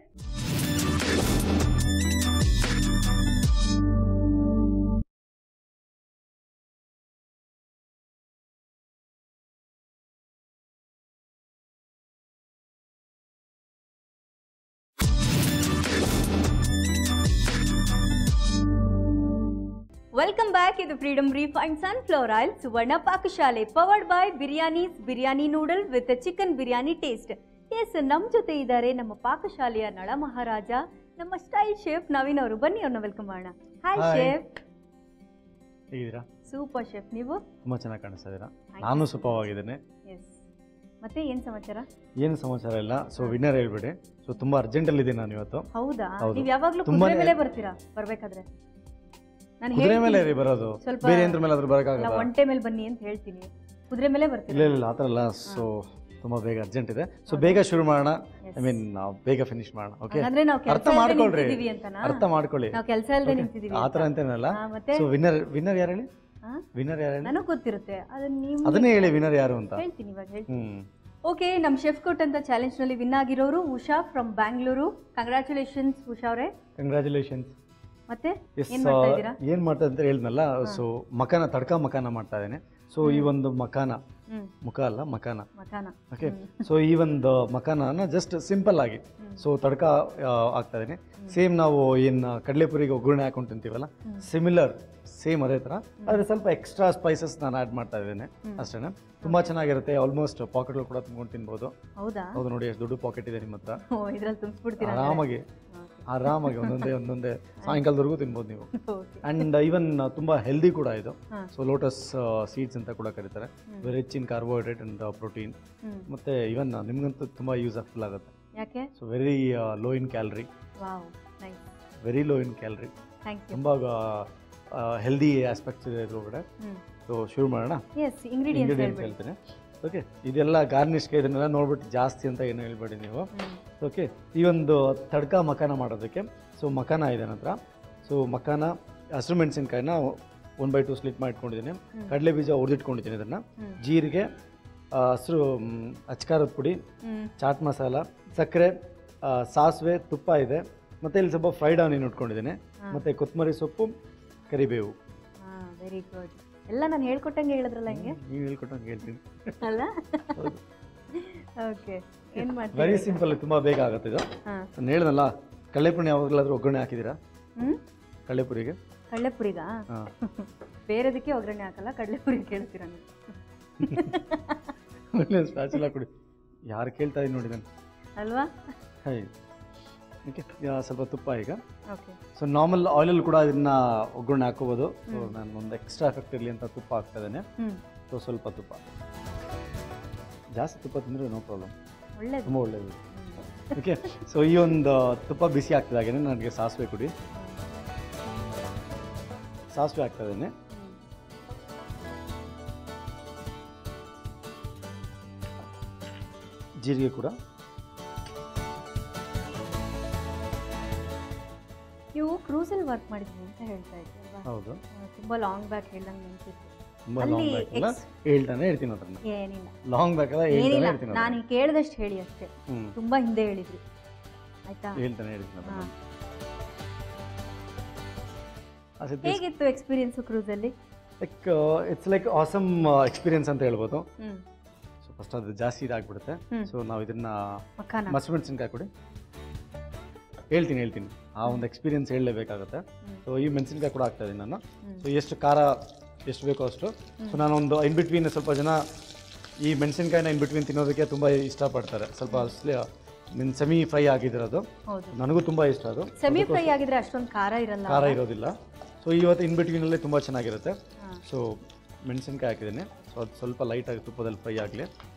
Welcome back to the Freedom Refined Sunflower Oil Suvarna Pakashale, powered by Biryani's Biryani Noodle with a chicken biryani taste. Yes, ನಮ್ಮ ಜೊತೆ ಇದ್ದಾರೆ ನಮ್ಮ ಪಾಕಶಾಲೆಯ ನಳ ಮಹಾರಾಜ, ನಮ್ಮ ಸ್ಟೈಲ್ ಶೆಫ್ ನವೀನ್ ಅವರು. ಬನ್ನಿ ಅವ್ರನ್ನ ವೆಲ್ಕಮ್ ಮಾಡೋಣ. Hi chef. ಹೇಗಿದ್ದೀರಾ? Super chef. ನೀವು ತುಂಬಾ ಚೆನ್ನಾಗಿ ಕಾಣಿಸ್ತಾ ಇದ್ದೀರಾ. ನಾನು ಸೂಪರ್ ಆಗಿದ್ದೇನೆ. ಎಸ್, ಮತ್ತೆ ಏನು ಸಮಾಚಾರ? ಏನು ಸಮಾಚಾರ ಇಲ್ಲ. ಸೊ ವಿನ್ನರ್ ಹೇಳ್ಬಿಡಿ. ಸೊ ತುಂಬಾ ಅರ್ಜೆಂಟ್ ಅಲ್ಲಿ ಇದ್ದೀನಿ ನಾನು ಇವತ್ತು. ಹೌದಾ? ನೀವು ಯಾವಾಗಲೂ ಕುದುರೆ ಮೇಲೆ ಬರ್ತೀರಾ ಬರ್ಬೇಕಾದ್ರೆ? ಕುದುರೆ ಮೇಲೆ ಬರೋದು, ಬೇರೆ ಯಂತ್ರ ಮೇಲೆ ಆದ್ರೂ ಬರಕ್ಕಾಗಲ್ಲ. ಒಂಟೆ ಮೇಲೆ ಬನ್ನಿ ಅಂತ ಹೇಳ್ತೀನಿ, ಕುದುರೆ ಮೇಲೆ ಬರ್ತೀರಾ? ಇಲ್ಲ ಇಲ್ಲ, ಆ ಥರ ಇಲ್ಲ. ಸೊ ತುಂಬಾ ಬೇಗ ಅರ್ಜೆಂಟ್ ಇದೆ. ಸೊ ಬೇಗ ಶುರು ಮಾಡೋಣ. ಐ ಮೀನ್ ನಾವು ಬೇಗ ಫಿನಿಶ್ ಮಾಡೋಣ. ಓಕೆ, ಅರ್ಥ ಮಾಡ್ಕೊಳ್ರಿ, ಅರ್ಥ ಮಾಡ್ಕೊಳ್ಳಿ. ನಾವು ಕೆಲಸ ಇಲ್ಲದೆ ನಿಂತಿದ್ದೀವಿ ಆ ಥರ ಅಂತೇನಲ್ಲ. ಸೊ ವಿನ್ನರ್ ಯಾರು ಹೇಳಿ? ವಿನ್ನರ್ ಯಾರು? ನನಗೆ ಗೊತ್ತಿರುತ್ತೆ, ಅದನ್ನ ನೀವು ಅದನ್ನೇ ಹೇಳಿ ವಿನ್ನರ್ ಯಾರು ಅಂತ. ಹೇಳ್ತೀನಿ ಇವಾಗ ಹೇಳ್ತೀನಿ. ಓಕೆ, ನಮ್ಮ ಶೆಫ್ ಕೊಟ್ಟಂತ ಚಾಲೆಂಜ್ನಲ್ಲಿ ವಿನ್ ಆಗಿರೋರು ಉಷಾ ಫ್ರಮ್ ಬ್ಯಾಂಗ್ಳೂರು. ಕಂಗ್ರ್ಯಾಚುಲೇಷನ್ಸ್ ಉಷಾ ಅವರೇ. ಕಂಗ್ರ್ಯಾಚುಲೇಷನ್ಸ್. ಮತ್ತೆ ಏನ್ ಮಾಡ್ತಾ ಇದ್ದೀರಾ? ಏನ್ ಮಾಡ್ತಾ ಅಂತ ಹೇಳಿದ್ನಲ್ಲ, ಸೊ ಮಕಾನ ತಡ್ಕ ಮಕಾನ ಮಾಡ್ತಾ ಇದ್ದೇನೆ. ಸೊ ಈ ಒಂದು ಮಕಾನ, ಮುಖ ಅಲ್ಲ ಮಕಾನ, ಓಕೆ. ಸೊ ಈ ಒಂದು ಮಕಾನ ಜಸ್ಟ್ ಸಿಂಪಲ್ ಆಗಿ ಸೊ ತಡ್ಕ ಆಗ್ತಾ ಇದ್ದೀನಿ. ಸೇಮ್ ನಾವು ಏನು ಕಡಲೆಪುರಿಗೆ ಒಗ್ಗರಣೆ ಹಾಕೊಂಡು ತಿಂತೀವಲ್ಲ, ಸಿಮಿಲರ್ ಸೇಮ್ ಅದೇ ಥರ, ಆದರೆ ಸ್ವಲ್ಪ ಎಕ್ಸ್ಟ್ರಾ ಸ್ಪೈಸಸ್ ನಾನು ಆ್ಯಡ್ ಮಾಡ್ತಾ ಇದ್ದೇನೆ ಅಷ್ಟೇ. ತುಂಬ ಚೆನ್ನಾಗಿರುತ್ತೆ. ಆಲ್ಮೋಸ್ಟ್ ಪಾಕೆಟ್ ಕೂಡ ತುಂಬ್ಕೊಂಡು ತಿನ್ಬೋದು. ಹೌದು, ನೋಡಿ ಎಷ್ಟು ದೊಡ್ಡ ಪಾಕೆಟ್ ಇದೆ ನಿಮ್ಮ ಹತ್ರ. ಆರಾಮಾಗಿ ಒಂದೊಂದೇ ಸಾಯಂಕಾಲದವರೆಗೂ ತಿನ್ಬೋದು ನೀವು. ಆ್ಯಂಡ್ ಈವನ್ ತುಂಬ ಹೆಲ್ದಿ ಕೂಡ ಇದು. ಸೊ ಲೋಟಸ್ ಸೀಡ್ಸ್ ಅಂತ ಕೂಡ ಕರೀತಾರೆ. Rich in carbohydrate and protein. ಮತ್ತು ಈವನ್ ನಿಮ್ಗಂತೂ ತುಂಬ ಯೂಸ್ಫುಲ್ ಆಗುತ್ತೆ. ಯಾಕೆ? ಸೊ ವೆರಿ ಲೋ ಇನ್ ಕ್ಯಾಲರಿ. ವೆರಿ ಲೋ ಇನ್ ಕ್ಯಾಲರಿ. ತುಂಬ ಹೆಲ್ದಿ ಆಸ್ಪೆಕ್ಟ್ಸ್ ಇದೆ ಇದ್ರೊಳಗಡೆ. ಸೊ ಶುರು ಮಾಡೋಣ. ಇಂಗ್ರೀಡಿಯೆಂಟ್ಸ್ ಹೇಳ್ತೇನೆ. ಓಕೆ, ಇದೆಲ್ಲ ಗಾರ್ನಿಷ್ಗೆ ಇದನ್ನೆಲ್ಲ ನೋಡ್ಬಿಟ್ಟು ಜಾಸ್ತಿ ಅಂತ ಏನು ಹೇಳ್ಬೇಡಿ ನೀವು. ಓಕೆ, ಈ ಒಂದು ತಡ್ಕ ಮಕಾನ ಮಾಡೋದಕ್ಕೆ ಸೊ ಮಕಾನ ಇದೆ ನನ್ನ ಹತ್ರ. ಸೊ ಮಕಾನ, ಹಸಿರು ಮೆಣಸಿನ್ಕಾಯಿನ 1/2 ಸ್ಲಿಟ್ ಮಾಡಿಟ್ಕೊಂಡಿದ್ದೀನಿ. ಕಡಲೆ ಬೀಜ ಹುರಿದಿಟ್ಕೊಂಡಿದ್ದೀನಿ. ಇದನ್ನು ಜೀರಿಗೆ, ಹಸಿರು ಅಚ್ಕಾರದ ಪುಡಿ, ಚಾಟ್ ಮಸಾಲ, ಸಕ್ಕರೆ, ಸಾಸಿವೆ, ತುಪ್ಪ ಇದೆ. ಮತ್ತು ಇಲ್ಲಿ ಸ್ವಲ್ಪ ಫ್ರೈಡ್ ಆನಿಯನ್ ಇಟ್ಕೊಂಡಿದ್ದೀನಿ. ಮತ್ತು ಕೊತ್ತಂಬರಿ ಸೊಪ್ಪು, ಕರಿಬೇವು. Very good. ಎಲ್ಲ ನಾನು ಹೇಳ್ಕೊಟ್ಟಂಗೆ ಹೇಳಿದ್ರಲ್ಲ, ಹಿಂಗೆ ನೀವು ಹೇಳ್ಕೊಟ್ಟಂಗೆ ಹೇಳ್ತೀನಿ ಅಲ್ಲ? ಓಕೆ, ಏನು ಮಾಡ್ತೀವಿ? ವೆರಿ ಸಿಂಪಲ್, ತುಂಬ ಬೇಗ ಆಗುತ್ತೆ ಇದು. ನಾನು ಹೇಳಿದ್ನಲ್ಲ, ಕಡಲೆಪುರಿ ಯಾವಾಗಲಾದರೂ ಒಗ್ಗರಣೆ ಹಾಕಿದ್ದೀರಾ? ಕಡಲೆಪುರಿಗೆ? ಕಡಲೆಪುರಿಗಾ? ಬೇರೆದಕ್ಕೆ ಒಗ್ಗರಣೆ ಹಾಕಲ್ಲ, ಕಡಲೆಪುರಿ ಕೇಳ್ತೀರಾ ನೀವು? ಒಳ್ಳೆ ಸ್ಪ್ಯಾಚುಲಾ ಕೊಡಿ. ಯಾರು ಕೇಳ್ತಾ ಇದ್ದೀನಿ ನೋಡಿ ನಾನು ಅಲ್ವಾ? ಹೈ. ಓಕೆ, ಸ್ವಲ್ಪ ತುಪ್ಪ ಈಗ. ಓಕೆ. ಸೊ ನಾರ್ಮಲ್ ಆಯಿಲಲ್ಲಿ ಕೂಡ ಇದನ್ನ ಒಗ್ಗರಣೆ ಹಾಕೋಬೋದು. ಸೊ ನಾನು ಒಂದು ಎಕ್ಸ್ಟ್ರಾ ಎಫೆಕ್ಟ್ ಇರಲಿ ಅಂತ ತುಪ್ಪ ಹಾಕ್ತಾ ಇದ್ದೇನೆ. ಸೊ ಸ್ವಲ್ಪ ತುಪ್ಪ, ಜಾಸ್ತಿ ತುಪ್ಪ ತಿಂದರೆ ನೋ ಪ್ರಾಬ್ಲಮ್, ತುಂಬ ಒಳ್ಳೆಯದು. ಓಕೆ, ಸೊ ಈ ಒಂದು ತುಪ್ಪ ಬಿಸಿ ಆಗ್ತಿದ್ದಾಗೇನೆ ನನಗೆ ಸಾಸಿವೆ ಕುಡಿ. ಸಾಸಿವೆ ಹಾಕ್ತಾ ಇದ್ದೇನೆ. ಜೀರಿಗೆ ಕೂಡ. ನೀವು ಕ್ರೂಸಲ್ಲಿ ವರ್ಕ್ ಮಾಡಿದ್ವಿ ಅಂತ ಹೇಳ್ತಾ ಇದ್ದೀವಿ. ಹೌದು, ತುಂಬ ಲಾಂಗ್ ಬ್ಯಾಕ್ ಹೇಳ್ದಂಗೆ ನೆನಪಿತ್ತು. ತುಂಬ ಲಾಂಗ್ ಬ್ಯಾಕ್ ಅಲ್ಲ, ಹೇಳ್ತಾನೆ ಹೇಳ್ತೀನಿ ಅದನ್ನ. ಏನಿಲ್ಲ, ಲಾಂಗ್ ಬ್ಯಾಕ್ ಅಲ್ಲ, ಹೇಳ್ತಾನೆ ಹೇಳ್ತೀನಿ. ನಾನು ಕೇಳಿದಷ್ಟು ಹೇಳಿ ಅಷ್ಟೇ, ತುಂಬಾ ಹಿಂದೆ ಹೇಳಿದ್ರಿ. ಆಯ್ತಾ? ಹೇಳ್ತಾನೆ ಹೇಳ್ತೀನಿ ಅದನ್ನ. ಹೇಗಿತ್ತು ಎಕ್ಸ್ಪೀರಿಯನ್ಸ್ ಕ್ರೂಸಲ್ಲಿ? Like it's like awesome experience ಅಂತ ಹೇಳ್ಬೋದು. ಸೊ ಫಸ್ಟ್ ಅದು ಜಾಸ್ತಿ ಇದಾಗ್ಬಿಡುತ್ತೆ. ಸೊ ನಾವು ಇದನ್ನ ಮಸ್ರು ಮೆಣಸಿನ್ಕಾಯಿ ಕೊಡಿ. ಹೇಳ್ತೀನಿ ಆ ಒಂದು ಎಕ್ಸ್ಪೀರಿಯನ್ಸ್ ಹೇಳಲೇಬೇಕಾಗುತ್ತೆ. ಸೊ ಈ ಮೆಣಸಿನ್ಕಾಯಿ ಕೂಡ ಹಾಕ್ತಾ ಇದ್ದೀನಿ ನಾನು. ಸೊ ಎಷ್ಟು ಖಾರ ಎಷ್ಟು ಬೇಕೋ ಅಷ್ಟು. ಸೊ ನಾನೊಂದು ಇನ್ ಬಿಟ್ವೀನ್, ಸ್ವಲ್ಪ ಜನ ಈ ಮೆಣಸಿನ್ಕಾಯಿನ ಇನ್ ಬಿಟ್ವೀನ್ ತಿನ್ನೋದಕ್ಕೆ ತುಂಬ ಇಷ್ಟಪಡ್ತಾರೆ. ಸ್ವಲ್ಪ ಸೆಮಿ ಫ್ರೈ ಆಗಿರೋದು ನನಗೂ ತುಂಬ ಇಷ್ಟ. ಅದು ಸೆಮಿ ಫ್ರೈ ಆಗಿದ್ರೆ ಅಷ್ಟೊಂದು ಖಾರ ಇರೋದಿಲ್ಲ. ಸೊ ಇವತ್ತು ಇನ್ ಬಿಟ್ವೀನಲ್ಲಿ ತುಂಬ ಚೆನ್ನಾಗಿರುತ್ತೆ. ಸೊ ಮೆಣಸಿನ್ಕಾಯಿ ಹಾಕಿದ್ದೀನಿ. ಸೊ ಅದು ಸ್ವಲ್ಪ ಲೈಟಾಗಿ ತುಪ್ಪದಲ್ಲಿ ಫ್ರೈ ಆಗಲಿ.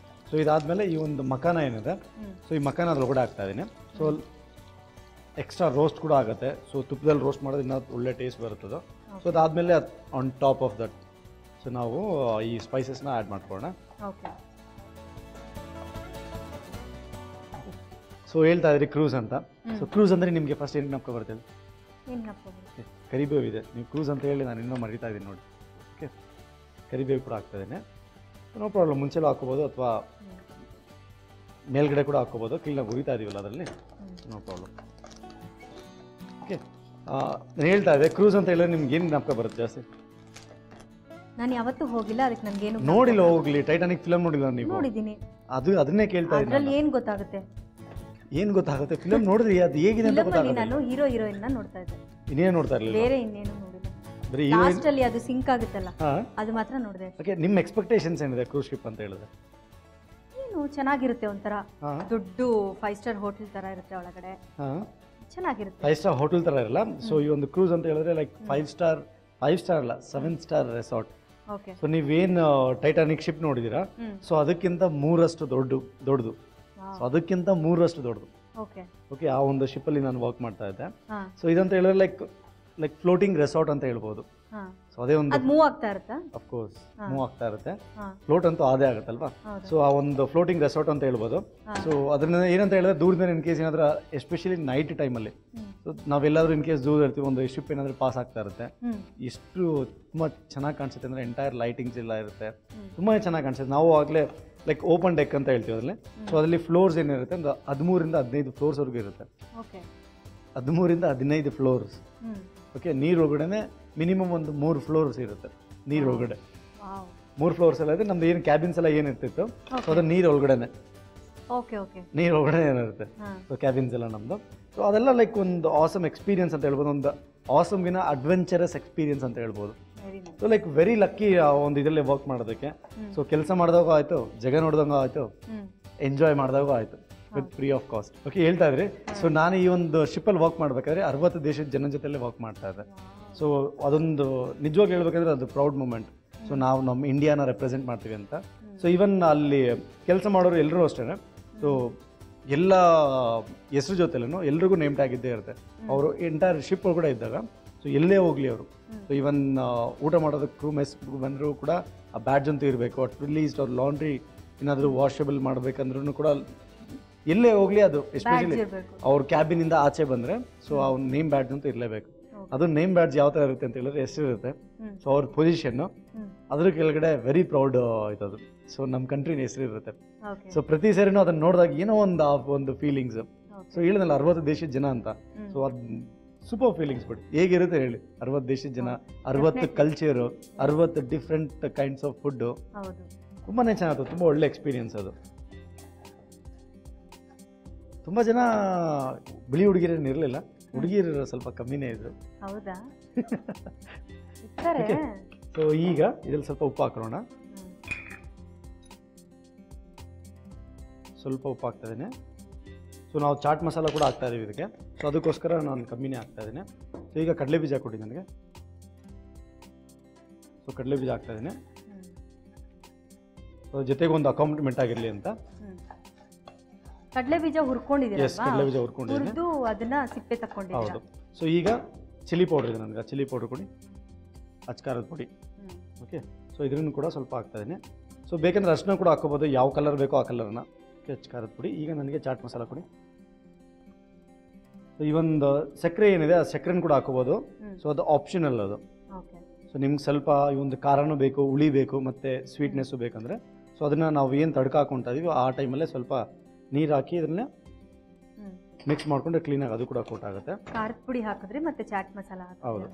ಸೊ ಇದಾದಮೇಲೆ ಈ ಒಂದು ಮಕಾನ ಏನಿದೆ, ಸೊ ಈ ಮಕಾನ ಅದ್ರೊಳಗಡೆ ಹಾಕ್ತಾ ಇದ್ದೀನಿ. ಸೊ ಎಕ್ಸ್ಟ್ರಾ ರೋಸ್ಟ್ ಕೂಡ ಆಗುತ್ತೆ. ಸೊ ತುಪ್ಪದಲ್ಲಿ ರೋಸ್ಟ್ ಮಾಡೋದು ಇನ್ನೂ ಒಳ್ಳೆ ಟೇಸ್ಟ್ ಬರುತ್ತದು. ಸೊ ಅದಾದಮೇಲೆ on top of that so ನಾವು ಈ ಸ್ಪೈಸಸ್ನ ಆ್ಯಡ್ ಮಾಡ್ಕೊಳ್ಳೋಣ. ಸೊ ಹೇಳ್ತಾ ಇದ್ರಿ ಕ್ರೂಸ್ ಅಂತ. ಸೊ ಕ್ರೂಸ್ ಅಂದರೆ ನಿಮಗೆ ಫಸ್ಟ್ ಏನು ಜ್ಞಾಪಕ ಬರ್ತದೆ? ಕರಿಬೇವು ಇದೆ. ನೀವು ಕ್ರೂಸ್ ಅಂತ ಹೇಳಿ ನಾನು ಇನ್ನೂ ಮರಿತಾ ಇದ್ದೀನಿ ನೋಡಿ. ಓಕೆ, ಕರಿಬೇವು ಕೂಡ ಹಾಕ್ತಾ ಇದ್ದೇನೆ. ನೋ ಪ್ರಾಬ್ಲಮ್, ಮುಂಚೆಲೂ ಹಾಕ್ಕೋಬೋದು ಅಥವಾ ಮೇಲ್ಗಡೆ ಕೂಡ ಹಾಕ್ಕೋಬೋದು. ಕ್ಲೀನಾಗಿ ಉರಿತಾ ಇದೀವಲ್ಲ ಅದರಲ್ಲಿ, ನೋ ಪ್ರಾಬ್ಲಮ್. ಓಕೆ, ನಾನು ಹೇಳ್ತಾ ಇದ್ದೆ ಕ್ರೂಸ್ ಅಂತ ಹೇಳಿದ್ರೆ ನಿಮ್ಗೆ ಏನು ಜ್ಞಾಪಕ ಬರುತ್ತೆ ಜಾಸ್ತಿ? ನಾನು ಯಾವತ್ತೂ ಹೋಗಿಲ್ಲ, ಅದಕ್ಕೆ ನನಗೇನು ನೋಡಿಲ್ಲ. ಹೋಗ್ಲಿ, ಟೈಟಾನಿಕ್ ಫಿಲಮ್ ನೋಡಿಲ್ಲ ನೀವು? ನೋಡಿದ್ದೀನಿ. ಅದನ್ನೇ ಕೇಳ್ತಾ ಇದ್ದೀನಿ. ಅದರಲ್ಲಿ ಏನು ಗೊತ್ತಾಗುತ್ತೆ? ಏನು ಗೊತ್ತಾಗುತ್ತೆ? ಫಿಲಮ್ ನೋಡಿದ್ರಿ, ಅದು ಹೇಗಿದೆ ಅಂತ ಗೊತ್ತಾಗುತ್ತೆ. ನಾನು ಹೀರೋ ಹೀರೋಯಿನ್ ನೋಡ್ತಾ ಇದ್ದೆ, ಇನ್ನೇನು ನೋಡ್ತಾ ಇರಲಿಲ್ಲ. ಬೇರೆ ಇನ್ನೇನು ನೋಡಿಲ್ಲ. ಲಾಸ್ಟ್ ಅಲ್ಲಿ ಅದು ಸಿಂಕ್ ಆಗುತ್ತಲ್ಲ, ಅದು ಮಾತ್ರ ನೋಡಿದೆ. ಓಕೆ, ನಿಮ್ಮ ಎಕ್ಸ್ಪೆಕ್ಟೇಷನ್ಸ್ ಏನಿದೆ ಕ್ರೂಸ್ ಶಿಪ್ ಅಂತ ಹೇಳಿದ್ರೆ? ಏನು ಚೆನ್ನಾಗಿರುತ್ತೆ, ಒಂಥರ ದೊಡ್ಡ 5 ಸ್ಟಾರ್ ಹೋಟೆಲ್ ತರ ಇರುತ್ತೆ ಒಳಗಡೆ, ಚೆನ್ನಾಗಿರುತ್ತೆ. 5 ಸ್ಟಾರ್ ಹೋಟೆಲ್ ತರ ಇರಲ್ಲ. ಸೊ ಈ ಒಂದು ಕ್ರೂಸ್ ಅಂತ ಹೇಳಿದ್ರೆ ಲೈಕ್ 5 ಸ್ಟಾರ್ ಅಲ್ಲ, 7 ಸ್ಟಾರ್ ರೆಸಾರ್ಟ್. ಓಕೆ. ಸೊ ನೀವೇನು ಟೈಟಾನಿಕ್ ಶಿಪ್ ನೋಡಿದೀರಾ, ಸೊ ಅದಕ್ಕಿಂತ 3ರಷ್ಟು ದೊಡ್ಡದು. ಸೊ ಅದಕ್ಕಿಂತ 3ರಷ್ಟು ದೊಡ್ಡದು. ಓಕೆ, ಆ ಒಂದು ಶಿಪ್ಪಲ್ಲಿ ನಾನು ವರ್ಕ್ ಮಾಡ್ತಾ ಇದ್ದೆ. ಸೊ ಇದಂತ ಹೇಳಿದ್ರೆ ಲೈಕ್ ಫ್ಲೋಟಿಂಗ್ ರೆಸಾರ್ಟ್ ಅಂತ ಹೇಳ್ಬೋದು. ಸೊ ಅದೇ ಒಂದು ಮೂವ್ ಆಗ್ತಾ ಇರುತ್ತೆ, ಅಫ್ಕೋರ್ಸ್ ಮೂವ್ ಆಗ್ತಾ ಇರುತ್ತೆ. ಫ್ಲೋಟ್ ಅಂತೂ ಅದೇ ಆಗುತ್ತಲ್ವಾ. ಸೊ ಆ ಒಂದು ಫ್ಲೋಟಿಂಗ್ ರೆಸಾರ್ಟ್ ಅಂತ ಹೇಳ್ಬೋದು. ಸೊ ಅದನ್ನ ಏನಂತ ಹೇಳಿದ್ರೆ ದೂರದಿಂದ ಇನ್ ಕೇಸ್ ಏನಾದ್ರೂ ಎಸ್ಪೆಷಲಿ ನೈಟ್ ಟೈಮಲ್ಲಿ, ಸೊ ಸೊ ನಾವೆಲ್ಲಾದ್ರೂ ಇನ್ ಕೇಸ್ ದೂರ ಇರ್ತೀವಿ, ಒಂದು ಶಿಪ್ ಏನಾದರೂ ಪಾಸ್ ಆಗ್ತಾ ಇರುತ್ತೆ, ಎಷ್ಟು ತುಂಬ ಚೆನ್ನಾಗಿ ಕಾಣಿಸುತ್ತೆ ಅಂದರೆ ಎಂಟೈರ್ ಲೈಟಿಂಗ್ಸ್ ಎಲ್ಲ ಇರುತ್ತೆ, ತುಂಬಾ ಚೆನ್ನಾಗಿ ಕಾಣಿಸುತ್ತೆ. ನಾವು ಆಗಲೇ ಲೈಕ್ ಓಪನ್ ಡೆಕ್ ಅಂತ ಹೇಳ್ತೀವಿ ಅದರಲ್ಲಿ. ಸೊ ಅದರಲ್ಲಿ ಫ್ಲೋರ್ಸ್ ಏನಿರುತ್ತೆ ಒಂದು 13ರಿಂದ 15 ಫ್ಲೋರ್ಸ್ವರೆಗೂ ಇರುತ್ತೆ. 13ರಿಂದ 15 ಫ್ಲೋರ್ಸ್. ಓಕೆ, ನೀರು ಒಳಗಡೆ ಮಿನಿಮಮ್ ಒಂದು 3 ಫ್ಲೋರ್ಸ್ ಇರುತ್ತೆ. ನೀರು ಒಳಗಡೆ 3 ಫ್ಲೋರ್ಸ್ ಎಲ್ಲ ಇದೆ. ನಮ್ದು ಏನು ಕ್ಯಾಬಿನ್ಸ್ ಎಲ್ಲ ಏನಿರ್ತಿತ್ತು ಸೊ ಅದು ನೀರು ಒಳಗಡೆನೆ, ನೀರು ಒಳಗಡೆ ಏನಿರುತ್ತೆ ಸೊ ಕ್ಯಾಬಿನ್ಸ್ ಎಲ್ಲ ನಮ್ಮದು. ಸೊ ಅದೆಲ್ಲ ಲೈಕ್ ಒಂದು ಆಸಮ್ ಎಕ್ಸ್ಪೀರಿಯನ್ಸ್ ಅಂತ ಹೇಳ್ಬೋದು, ಒಂದು ಆಸಮ್ಗಿನ ಅಡ್ವೆಂಚರಸ್ ಎಕ್ಸ್ಪೀರಿಯನ್ಸ್ ಅಂತ ಹೇಳ್ಬೋದು. ಸೊ ಲೈಕ್ ವೆರಿ ಲಕ್ಕಿ ಒಂದು ಇದರಲ್ಲಿ ವರ್ಕ್ ಮಾಡೋದಕ್ಕೆ. ಸೊ ಕೆಲಸ ಮಾಡಿದಾಗ ಆಯಿತು, ಜಗ ನೋಡಿದಂಗೆ ಆಯಿತು, ಎಂಜಾಯ್ ಮಾಡಿದಾಗ ಆಯಿತು with free of cost. Okay, ಹೇಳ್ತಾ ಇದ್ರಿ. ಸೊ ನಾನು ಈ ಒಂದು ಶಿಪ್ಪಲ್ಲಿ ವರ್ಕ್ ಮಾಡಬೇಕಾದ್ರೆ 60 ದೇಶದ ಜನ ಜೊತೆಲೇ ವರ್ಕ್ ಮಾಡ್ತಾ ಇದ್ದೆ. ಸೊ ಅದೊಂದು ನಿಜವಾಗಿ ಹೇಳ್ಬೇಕಂದ್ರೆ ಅದು ಪ್ರೌಡ್ ಮೂಮೆಂಟ್. ಸೊ ನಾವು ನಮ್ಮ ಇಂಡಿಯಾನ ರೆಪ್ರೆಸೆಂಟ್ ಮಾಡ್ತೀವಿ ಅಂತ. ಸೊ ಈವನ್ ಅಲ್ಲಿ ಕೆಲಸ ಮಾಡೋರು ಎಲ್ಲರೂ ಅಷ್ಟೇ. ಸೊ ಎಲ್ಲ ಹೆಸರು ಜೊತೆಲೂ ಎಲ್ರಿಗೂ ನೇಮ್ ಟ್ಯಾಗ್ ಇದ್ದೇ ಇರುತ್ತೆ. ಅವರು ಎಂಟೈರ್ ಶಿಪ್ ಒಳಗಡೆ ಇದ್ದಾಗ ಸೊ ಎಲ್ಲೇ ಹೋಗಲಿ ಅವರು, ಸೊ ಈವನ್ ಊಟ ಮಾಡೋದಕ್ಕೆ ಕ್ರೂ ಮೆಸ್ ಬಂದರೂ ಕೂಡ ಆ ಬ್ಯಾಡ್ಜ್ ಅಂತೂ ಇರಬೇಕು. ಅಟ್ಲೀಸ್ಟ್ ಅವ್ರು ಲಾಂಡ್ರಿ ಏನಾದರೂ ವಾಷಬಲ್ ಮಾಡಬೇಕಂದ್ರೂ ಕೂಡ ಎಲ್ಲೇ ಹೋಗಲಿ ಅದು ಎಸ್ಪೆಷಲಿ ಅವ್ರ ಕ್ಯಾಬಿನಿಂದ ಆಚೆ ಬಂದರೆ ಸೊ ಅವ್ನ ನೇಮ್ ಬ್ಯಾಡ್ಜ್ ಅಂತೂ ಇರಲೇಬೇಕು. ಅದು ನೇಮ್ ಬ್ಯಾಡ್ಜ್ ಯಾವ ಥರ ಇರುತ್ತೆ ಅಂತ ಹೇಳಿದ್ರೆ ಹೆಸರಿರುತ್ತೆ. ಸೊ ಅವ್ರ ಪೊಸಿಷನ್ನು ಅದ್ರ ಕೆಳಗಡೆ ವೆರಿ ಪ್ರೌಡ್ ಆಯ್ತದು. ಸೊ ನಮ್ಮ ಕಂಟ್ರಿನ ಹೆಸರು ಇರುತ್ತೆ. ಸೊ ಪ್ರತಿ ಸೇರಿನೂ ಅದನ್ನ ನೋಡಿದಾಗ ಏನೋ ಒಂದು ಫೀಲಿಂಗ್ಸ್. ಸೊ ಹೇಳಿದ್ನಲ್ಲ 60 ದೇಶದ ಜನ ಅಂತ. ಸೊ ಅದು ಸೂಪರ್ ಫೀಲಿಂಗ್ಸ್. ಬಟ್ ಹೇಗಿರುತ್ತೆ ಹೇಳಿ, 60 ದೇಶದ ಜನ, 60 culture, 60 different kinds of food. ತುಂಬಾ ಚೆನ್ನಾಗಿತ್ತು, ತುಂಬ ಒಳ್ಳೆ ಎಕ್ಸ್ಪೀರಿಯನ್ಸ್ ಅದು. ತುಂಬ ಜನ ಬಿಳಿ ಹುಡುಗಿರೇನು ಇರಲಿಲ್ಲ, ಹುಡುಗಿರು ಸ್ವಲ್ಪ ಕಮ್ಮಿನೇ ಇದ್ರು. ಹೌದಾ? ಸೊ ಈಗ ಇದ್ರಲ್ಲಿ ಸ್ವಲ್ಪ ಉಪ್ಪು ಹಾಕೋಣ. ಸ್ವಲ್ಪ ಉಪ್ಪು ಹಾಕ್ತಾ ಇದ್ದೀನಿ. ಸೊ ನಾವು ಚಾಟ್ ಮಸಾಲ ಕೂಡ ಹಾಕ್ತಾ ಇದೀವಿ ಇದಕ್ಕೆ. ಸೊ ಅದಕ್ಕೋಸ್ಕರ ನಾನು ಕಮ್ಮಿನೇ ಹಾಕ್ತಾ ಇದ್ದೀನಿ. ಸೊ ಈಗ ಕಡಲೆ ಬೀಜ ಕೊಡಿ ನನಗೆ. ಸೊ ಕಡಲೆ ಬೀಜ ಹಾಕ್ತಾ ಇದ್ದೀನಿ. ಸೊ ಜೊತೆಗೆ ಒಂದು ಅಕಾಂಪ್ಲಿಮೆಂಟ್ ಆಗಿರಲಿ ಅಂತ. ಕಡಲೆ ಬೀಜ ಹುರ್ಕೊಂಡಿದ್ದೀರಾ? ಎಸ್, ಕಡಲೆ ಬೀಜ ಹುರ್ಕೊಂಡಿದ್ದೀನಿ. ಅದನ್ನ ಸಿಪ್ಪೆ ತಗೊಂಡಿದ್ದೀರಾ? ಹೌದು. ಸೊ ಈಗ ಚಿಲ್ಲಿ ಪೌಡರ್ ಇದೆ ನನಗೆ, ಚಿಲ್ಲಿ ಪೌಡರ್ ಕೊಡಿ, ಅಚ್ಕಾರದ ಪುಡಿ. ಓಕೆ, ಸೊ ಇದನ್ನು ಕೂಡ ಸ್ವಲ್ಪ ಹಾಕ್ತಾ ಇದ್ದೀನಿ. ಸೊ ಬೇಕಂದ್ರೆ ಅರ್ಶಿನ ಕೂಡ ಹಾಕೋಬೋದು, ಯಾವ ಕಲರ್ ಬೇಕೋ ಆ ಕಲರ್ನ. ಓಕೆ, ಅಚ್ಕಾರದ ಪುಡಿ. ಈಗ ನನಗೆ ಚಾಟ್ ಮಸಾಲ ಕೊಡಿ. ಸೊ ಈ ಒಂದು ಸಕ್ಕರೆ ಏನಿದೆ ಆ ಸಕ್ಕರೆನ ಕೂಡ ಹಾಕೋಬೋದು. ಸೊ ಅದು ಆಪ್ಷನಲ್ ಅದು. ಸೊ ನಿಮ್ಗೆ ಸ್ವಲ್ಪ ಈ ಒಂದು ಖಾರನೂ ಬೇಕು, ಹುಳಿ ಬೇಕು, ಮತ್ತು ಸ್ವೀಟ್ನೆಸ್ಸು ಬೇಕಂದರೆ ಸೊ ಅದನ್ನು ನಾವು ಏನು ತಡ್ಕ ಹಾಕೊತಾ ಇದೀವಿ ಆ ಟೈಮಲ್ಲೇ ಸ್ವಲ್ಪ ನೀರು ಹಾಕಿ ಇದನ್ನ ಮಿಕ್ಸ್ ಮಾಡ್ಕೊಂಡ್ರೆ ಕ್ಲೀನಾಗಿ ಅದು ಕೂಡ ಕೋಟ್ ಆಗುತ್ತೆ. ಖಾರದ ಪುಡಿ ಹಾಕಿದ್ರೆ ಮತ್ತೆ ಚಾಟ್ ಮಸಾಲ ಹೌದು.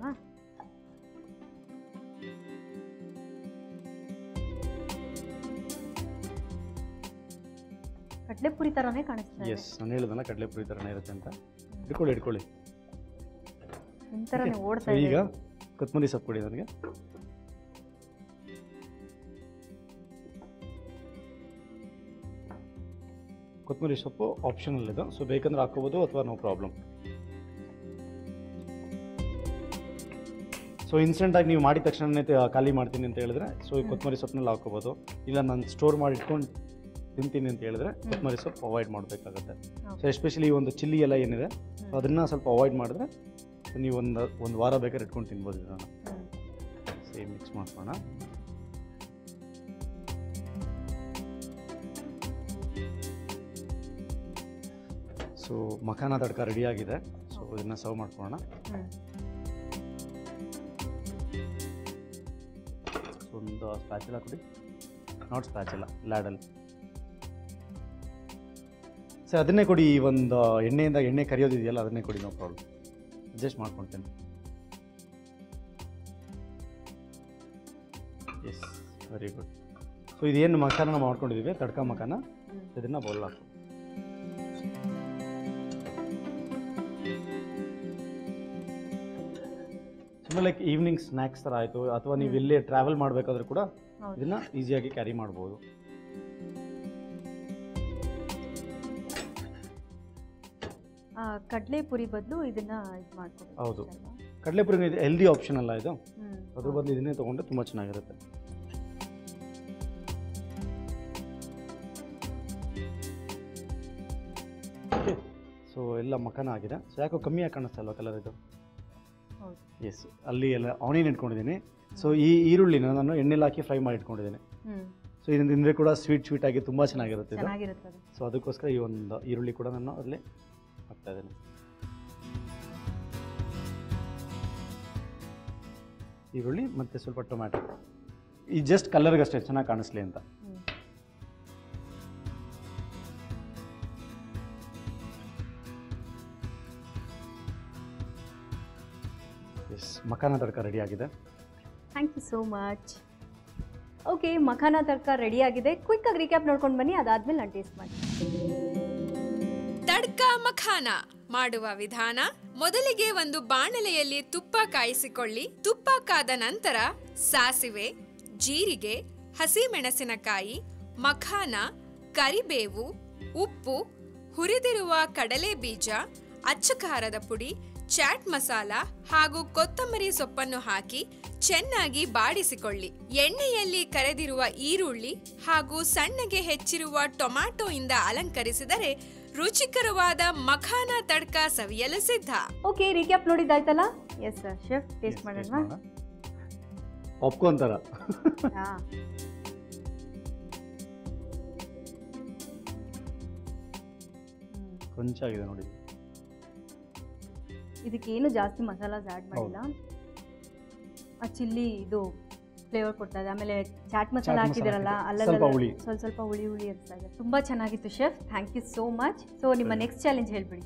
ಕಡಲೆಪುರಿ ತರಾನೇ ಕಾಣಿಸ್ತಾ ಇದೆ. ಎಸ್, ನಾನು ಹೇಳಿದ್ನಲ್ಲ ಕಡಲೆಪುರಿ ಥರನೇ ಇರುತ್ತೆ ಅಂತ. ಇಟ್ಕೊಳ್ಳಿ. ಇಂತರನೇ ಓಡ್ತಾ ಇದೆ. ಈಗ ಕೊತ್ತಂಬರಿ ಸೊಪ್ಪು ಕೊಡಿ ನನಗೆ. ಕೊತ್ತಂಬರಿ ಸೊಪ್ಪು ಆಪ್ಷನಲ್ ಇದೆ. ಸೊ ಬೇಕಂದ್ರೆ ಹಾಕೋಬೋದು ಅಥವಾ ನೋ ಪ್ರಾಬ್ಲಮ್. ಸೊ ಇನ್ಸ್ಟೆಂಟಾಗಿ ನೀವು ಮಾಡಿದ ತಕ್ಷಣನೇ ಖಾಲಿ ಮಾಡ್ತೀನಿ ಅಂತ ಹೇಳಿದ್ರೆ ಸೊ ಈ ಕೊತ್ತಂಬರಿ ಸೊಪ್ಪನ್ನೆಲ್ಲ ಹಾಕೋಬೋದು. ಇಲ್ಲ ನಾನು ಸ್ಟೋರ್ ಮಾಡಿ ಇಟ್ಕೊಂಡು ತಿಂತೀನಿ ಅಂತ ಹೇಳಿದ್ರೆ ಕೊತ್ತಂಬರಿ ಸೊಪ್ಪು ಅವಾಯ್ಡ್ ಮಾಡಬೇಕಾಗುತ್ತೆ. ಸೊ ಎಸ್ಪೆಷಲಿ ಒಂದು ಚಿಲ್ಲಿ ಎಲ್ಲ ಏನಿದೆ ಸೊ ಅದನ್ನು ಸ್ವಲ್ಪ ಅವಾಯ್ಡ್ ಮಾಡಿದ್ರೆ ನೀವು ಒಂದು ವಾರ ಬೇಕಾದ್ರೆ ಇಟ್ಕೊಂಡು ತಿನ್ಬೋದು ಇದನ್ನು. ಸೇಮ್ ಮಿಕ್ಸ್ ಮಾಡ್ಕೋಣ. ಸೊ ಮಖಾನ ತಡ್ಕ ರೆಡಿಯಾಗಿದೆ. ಸೊ ಇದನ್ನು ಸರ್ವ್ ಮಾಡ್ಕೊಳ್ಳೋಣ. ಸೊ ಒಂದು ಸ್ಪ್ಯಾಚುಲಾ ಕೊಡಿ. Not spatula, ladle. ಸರ್ ಅದನ್ನೇ ಕೊಡಿ. ಒಂದು ಎಣ್ಣೆ ಕರಿಯೋದಿದೆಯಲ್ಲ ಅದನ್ನೇ ಕೊಡಿ, ನೋ ಪ್ರಾಬ್ಲಮ್. ಅಡ್ಜಸ್ಟ್ ಮಾಡ್ಕೊಳ್ತೇನೆ. Yes, very good. ಸೊ ಇದೇನು ಮಖಾನ ಮಾಡ್ಕೊಂಡಿದ್ದೀವಿ, ತಡ್ಕ ಮಖಾನ, ಇದನ್ನು ಬೌಲ್ ಹಾಕು. ಸುಮ್ಮನೆ ಲೈಕ್ ಈವ್ನಿಂಗ್ ಸ್ನ್ಯಾಕ್ಸ್ ಥರ ಆಯಿತು, ಅಥವಾ ನೀವು ಎಲ್ಲೇ ಟ್ರಾವೆಲ್ ಮಾಡಬೇಕಾದ್ರೂ ಕೂಡ ಇದನ್ನು ಈಸಿಯಾಗಿ ಕ್ಯಾರಿ ಮಾಡ್ಬೋದು. ಕಡಲೆಪುರಿ ಬದಲು ಇದನ್ನ ಇದು ಮಾಡ್ಕೊಂಡು. ಹೌದು, ಕಡಲೆಪುರಿ ಇದು ಹೆಲ್ದಿ ಆಪ್ಷನ್ ಅಲ್ಲ ಇದು. ಅದ್ರ ಬದಲು ಇದನ್ನೇ ತೊಗೊಂಡ್ರೆ ತುಂಬ ಚೆನ್ನಾಗಿರುತ್ತೆ. ಓಕೆ, ಸೊ ಎಲ್ಲ ಮಖಾನ ಆಗಿದೆ. ಸೊ ಯಾಕೋ ಕಮ್ಮಿಯಾಗಿ ಕಾಣಿಸ್ತಲ್ವ ಕಲರ್ ಇದು? ಎಸ್, ಅಲ್ಲಿ ಎಲ್ಲ ಆನಿಯನ್ ಇಟ್ಕೊಂಡಿದ್ದೀನಿ. ಸೊ ಈ ಈರುಳ್ಳಿನ ನಾನು ಎಣ್ಣೆಲಿ ಹಾಕಿ ಫ್ರೈ ಮಾಡಿ ಇಟ್ಕೊಂಡಿದ್ದೀನಿ. ಸೊ ಇದನ್ನು ತಿಂದರೆ ಕೂಡ ಸ್ವೀಟ್ ಆಗಿ ತುಂಬ ಚೆನ್ನಾಗಿರುತ್ತೆ ಇದು. ಸೊ ಅದಕ್ಕೋಸ್ಕರ ಈ ಒಂದು ಈರುಳ್ಳಿ ಕೂಡ ನಾನು ಅದರಲ್ಲಿ ಹಾಕ್ತಾ ಇದ್ದೀನಿ. ಈರುಳ್ಳಿ ಮತ್ತು ಸ್ವಲ್ಪ ಟೊಮ್ಯಾಟೊ, ಈ ಜಸ್ಟ್ ಕಲರ್ಗಷ್ಟೇ ಚೆನ್ನಾಗಿ ಕಾಣಿಸ್ಲಿ ಅಂತ. ಎಸ್, ಮಖಾನ ತಡ್ಕ ರೆಡಿ ಆಗಿದೆ. Thank you so much. Okay, makhana tadka ready ಆಗಿದೆ. ಕ್ವಿಕ್ಕಾಗಿ ರೀಕ್ಯಾಪ್ ನೋಡ್ಕೊಂಡು ಬನ್ನಿ, ಅದಾದ್ಮೇಲೆ ನಾನು ಟೇಸ್ಟ್ ಮಾಡಿ. ತಡ್ಕ ಮಖಾನ ಮಾಡುವ ವಿಧಾನ: ಮೊದಲಿಗೆ ಒಂದು ಬಾಣಲೆಯಲ್ಲಿ ತುಪ್ಪ ಕಾಯಿಸಿಕೊಳ್ಳಿ. ತುಪ್ಪ ಕಾದ ನಂತರ ಸಾಸಿವೆ, ಜೀರಿಗೆ, ಹಸಿಮೆಣಸಿನಕಾಯಿ, ಮಖಾನ, ಕರಿಬೇವು, ಉಪ್ಪು, ಹುರಿದಿರುವ ಕಡಲೆ ಬೀಜ, ಅಚ್ಚ ಖಾರದ ಪುಡಿ, ಚಾಟ್ ಮಸಾಲ ಹಾಗೂ ಕೊತ್ತಂಬರಿ ಸೊಪ್ಪನ್ನು ಹಾಕಿ ಚೆನ್ನಾಗಿ ಬಾಡಿಸಿಕೊಳ್ಳಿ. ಎಣ್ಣೆಯಲ್ಲಿ ಕರೆದಿರುವ ಈರುಳ್ಳಿ ಹಾಗೂ ಸಣ್ಣಗೆ ಹೆಚ್ಚಿರುವ ಟೊಮ್ಯಾಟೊ ಇಂದ ಅಲಂಕರಿಸಿದರೆ ರುಚಿಕರವಾದ ಮಖಾನ ತಡ್ಕ ಸವಿಯಲು ಸಿದ್ಧ. ಓಕೆ, ರೀಕ್ಯಾಪ್ ನೋಡಿದ್ದಾಯ್ತಲ್ಲ? ಎಸ್ ಸರ್, ಶೆಫ್ ಟೇಸ್ಟ್ ಮಾಡೋಣ. ಪಾಪ್ಕಾರ್ನ್ ಥರ. ಕೊಂಚ ಆಗಿದೆ ನೋಡಿ. ಇದಕ್ಕೇನು ಜಾಸ್ತಿ ಮಸಾಲಾಸ್ ಆ್ಯಡ್ ಮಾಡಿಲ್ಲ. ಆ ಚಿಲ್ಲಿ ಇದು ಫ್ಲೇವರ್ ಕೊಡ್ತಾ ಇದೆ. ಆಮೇಲೆ ಚಾಟ್ ಮಸಾಲ ಹಾಕಿದಿರಲ್ಲ, ಅಲ್ಲಲ್ಲ ಸ್ವಲ್ಪ ಹುಳಿ ಹುಳಿ ಅನಿಸ್ತಾ ಇದೆ. ತುಂಬ ಚೆನ್ನಾಗಿತ್ತು chef, thank you so much. So ನಿಮ್ಮ ನೆಕ್ಸ್ಟ್ ಚಾಲೆಂಜ್ ಹೇಳ್ಬಿಡಿ.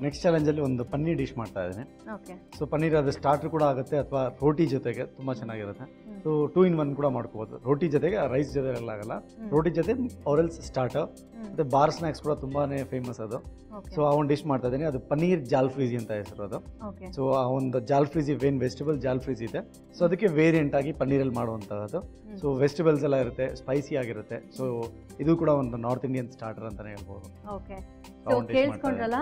ನೆಕ್ಸ್ಟ್ ಚಾಲೆಂಜಲ್ಲಿ ಒಂದು ಪನ್ನೀರ್ ಡಿಶ್ ಮಾಡ್ತಾ ಇದ್ದೇನೆ. ಓಕೆ, ಸೊ ಪನ್ನೀರ್ ಅದು ಸ್ಟಾರ್ಟರ್ ಕೂಡ ಆಗುತ್ತೆ ಅಥವಾ ರೋಟಿ ಜೊತೆಗೆ ತುಂಬ ಚೆನ್ನಾಗಿರುತ್ತೆ. ಸೊ 2 in 1 ಕೂಡ ಮಾಡ್ಕೋಬೋದು. ರೋಟಿ ಜೊತೆಗೆ, ರೈಸ್ ಜೊತೆ ಎಲ್ಲ ಆಗಲ್ಲ, ರೋಟಿ ಜೊತೆ ಆರೆಲ್ಸ್ ಸ್ಟಾರ್ಟರ್ ಮತ್ತು ಬಾರ್ ಸ್ನ್ಯಾಕ್ಸ್ ಕೂಡ ತುಂಬಾ ಫೇಮಸ್ ಅದು. ಸೊ ಆ ಒಂದು ಡಿಶ್ ಮಾಡ್ತಾ ಇದ್ದೀನಿ. ಅದು ಪನ್ನೀರ್ ಜಾಲ್ಫ್ರೀಜಿ ಅಂತ ಹೆಸರು ಅದು. ಸೊ ಆ ಒಂದು ಜಾಲ್ಫ್ರೀಜಿ ವೆಜಿಟೇಬಲ್ ಜಾಲ್ಫ್ರೀಜಿ ಇದೆ. ಸೊ ಅದಕ್ಕೆ ವೇರಿಯಂಟ್ ಆಗಿ ಪನ್ನೀರಲ್ಲಿ ಮಾಡುವಂಥದ್ದು. ಸೊ ವೆಜಿಟೇಬಲ್ಸ್ ಎಲ್ಲ ಇರುತ್ತೆ, ಸ್ಪೈಸಿ ಆಗಿರುತ್ತೆ. ಸೊ ಇದು ಕೂಡ ಒಂದು ನಾರ್ತ್ ಇಂಡಿಯನ್ ಸ್ಟಾರ್ಟರ್ ಅಂತಲೇ ಹೇಳ್ಬೋದು. ಓಕೆ, ಸೊ ಕೇಳಿಸ್ಕೊಂಡ್ರಲ್ಲ,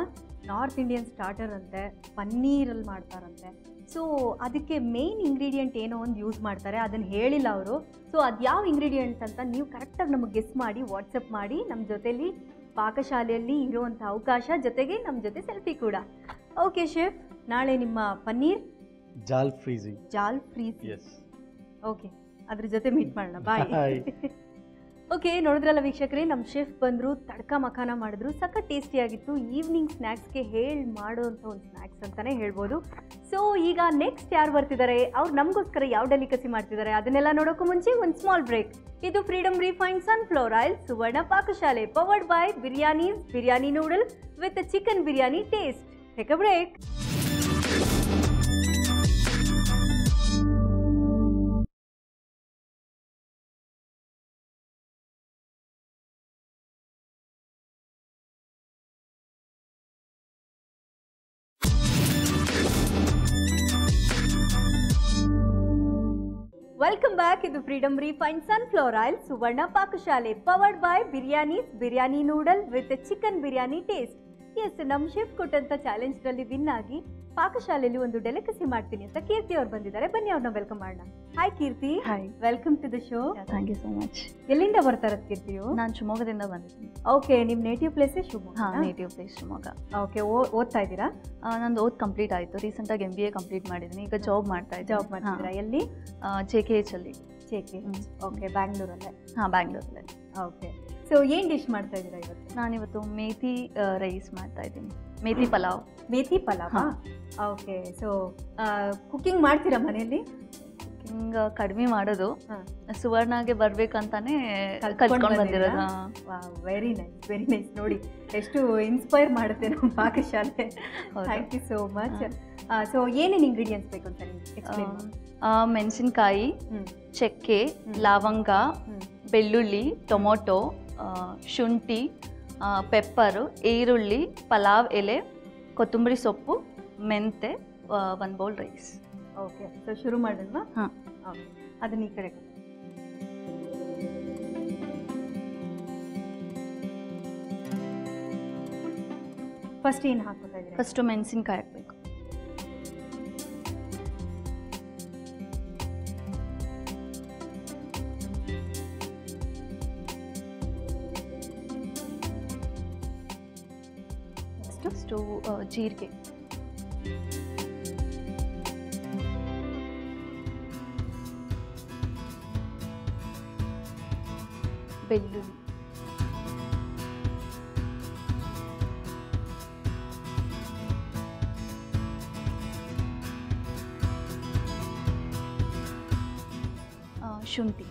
ನಾರ್ತ್ ಇಂಡಿಯನ್ ಸ್ಟಾರ್ಟರ್ ಅಂತೆ, ಪನ್ನೀರಲ್ಲಿ ಮಾಡ್ತಾರಂತೆ. ಸೊ ಅದಕ್ಕೆ ಮೇನ್ ಇಂಗ್ರೀಡಿಯೆಂಟ್ ಏನೋ ಒಂದು ಯೂಸ್ ಮಾಡ್ತಾರೆ, ಅದನ್ನು ಹೇಳಿಲ್ಲ ಅವರು. ಸೊ ಅದು ಯಾವ ಇಂಗ್ರೀಡಿಯೆಂಟ್ಸ್ ಅಂತ ನೀವು ಕರೆಕ್ಟಾಗಿ ನಮಗೆ ಗೆಸ್ ಮಾಡಿ ವಾಟ್ಸಪ್ ಮಾಡಿ. ನಮ್ಮ ಜೊತೆಲಿ ಪಾಕಶಾಲೆಯಲ್ಲಿ ಇರುವಂಥ ಅವಕಾಶ, ಜೊತೆಗೆ ನಮ್ಮ ಜೊತೆ ಸೆಲ್ಫಿ ಕೂಡ. ಓಕೆ ಶೆಫ್, ನಾಳೆ ನಿಮ್ಮ ಪನ್ನೀರ್ ಜಾಲ್ಫ್ರೀಜಿ. ಎಸ್, ಓಕೆ, ಅದ್ರ ಜೊತೆ ಮೀಟ್ ಮಾಡೋಣ. ಬಾಯ್. ಓಕೆ, ನೋಡಿದ್ರಲ್ಲ ವೀಕ್ಷಕರೇ, ನಮ್ಮ ಶೆಫ್ ಬಂದರು, ತಡ್ಕ ಮಖಾನ ಮಾಡಿದ್ರು, ಸಖತ್ ಟೇಸ್ಟಿಯಾಗಿತ್ತು. ಈವ್ನಿಂಗ್ ಸ್ನ್ಯಾಕ್ಸ್ಗೆ ಮಾಡೋವಂಥ ಒಂದು ಸ್ನ್ಯಾಕ್ಸ್ ಅಂತಲೇ ಹೇಳ್ಬೋದು. ಸೊ ಈಗ ನೆಕ್ಸ್ಟ್ ಯಾರು ಬರ್ತಿದ್ದಾರೆ, ಅವ್ರು ನಮಗೋಸ್ಕರ ಯಾವ ಡೆಲಿಕಸಿ ಮಾಡ್ತಿದ್ದಾರೆ, ಅದನ್ನೆಲ್ಲ ನೋಡೋಕ್ಕೂ ಮುಂಚೆ ಒಂದು ಸ್ಮಾಲ್ ಬ್ರೇಕ್. ಇದು Freedom refined sunflower oil Suvarna Pakashale, powered by Biryani noodle with chicken biryani taste. Take a break. Welcome back. ಇದು Freedom refined sunflower oil Suvarna Pakashale, powered by Biryani noodle with chicken biryani taste. Yes, ನಮ್ಮ ಶೆಫ್ ಕೊಟ್ಟಂತ ಚಾಲೆಂಜ್ನಲ್ಲಿ ವಿನ್ ಆಗಿ ಪಾಕಶಾಲೆಯಲ್ಲಿ ಒಂದು ಡೆಲಿಕಸಿ ಮಾಡ್ತೀನಿ ಅಂತ ಕೀರ್ತಿ ಅವ್ರು ಬಂದಿದ್ದಾರೆ. ಬನ್ನಿ ಅವ್ರನ್ನ ವೆಲ್ಕಮ್ ಮಾಡೋಣ. Hi Keerthi. Hi, welcome to the show. Thank you so much. ಎಲ್ಲಿಂದ ಬರ್ತಾರ ಕೀರ್ತಿಯು? ನಾನು ಶಿವಮೊಗ್ಗದಿಂದ ಬಂದಿದ್ದೀನಿ. ಓಕೆ, ನಿಮ್ಮ ನೇಟಿವ್ ಪ್ಲೇಸೇ ಶಿವಮೊಗ್ಗ? ಹಾಂ, ನೇಟಿವ್ ಪ್ಲೇಸ್ ಶಿವಮೊಗ್ಗ. ಓಕೆ, ಓದ್ತಾ ಇದ್ದೀರಾ? ನಂದು ಓದ್ ಕಂಪ್ಲೀಟ್ ಆಯಿತು. ರೀಸೆಂಟಾಗಿ MBA ಕಂಪ್ಲೀಟ್ ಮಾಡಿದ್ದೀನಿ. ಈಗ ಜಾಬ್ ಮಾಡ್ತಾ ಇದ್ದೀನಿ. ಜಾಬ್ ಮಾಡ್ತಿದ್ದೀರಾ? ಎಲ್ಲಿ? JKH ಅಲ್ಲಿ. ಓಕೆ, ಬ್ಯಾಂಗ್ಳೂರಲ್ಲೇ? ಹಾಂ, ಬ್ಯಾಂಗ್ಳೂರಲ್ಲೇ. ಓಕೆ, ಸೊ ಏನು ಡಿಶ್ ಮಾಡ್ತಾ ಇದ್ದೀರಾ ಇವತ್ತು? ನಾನಿವತ್ತು ಮೇಥಿ ರೈಸ್ ಮಾಡ್ತಾ ಇದ್ದೀನಿ. Methi pulao. Methi pulao? Okay, so cooking ಮಾಡ್ತೀರಾ ಮನೆಯಲ್ಲಿ? ಕುಕಿಂಗ್ ಕಡಿಮೆ ಮಾಡೋದು, ಸುವರ್ಣಗೆ ಬರ್ಬೇಕಂತಾನೆ ಕಲ್ತ್ಕೊಂಡು ಬಂದಿರೋದು. Very nice. ನೋಡಿ ಎಷ್ಟು ಇನ್ಸ್ಪೈರ್ ಮಾಡುತ್ತೆ ನಮ್ಮ Pakashale. Thank you so much. So ಏನೇನು ಇಂಗ್ರೀಡಿಯೆಂಟ್ಸ್ ಬೇಕು ಅಂತ ಎಕ್ಸ್ಪ್ಲೇನ್ ಮಾಡಿ. ಮೆಣಸಿನ್ಕಾಯಿ, ಚಕ್ಕೆ, ಲವಂಗ, ಬೆಳ್ಳುಳ್ಳಿ, ಟೊಮೊಟೊ, ಶುಂಠಿ, ಪೆಪ್ಪರು, ಈರುಳ್ಳಿ, ಪಲಾವ್ ಎಲೆ, ಕೊತ್ತಂಬರಿ ಸೊಪ್ಪು, ಮೆಂತೆ, 1 ಬೌಲ್ ರೈಸ್. ಓಕೆ, ಸೊ ಶುರು ಮಾಡೋಣ. ಹಾಂ, ಓಕೆ, ಅದನ್ನ ಈ ಕಡೆ ಫಸ್ಟ್ ಏನು ಹಾಕೋತಾ ಇದ್ದೀರಾ? ಫಸ್ಟು ಮೆಣಸಿನ್ಕಾಯಿ ಹಾಕಬೇಕು. ನೆಕ್ಸ್ಟು ಜೀರಿಗೆ, ಬೆಳ್ಳುಳ್ಳಿ, ಶುಂಠಿ,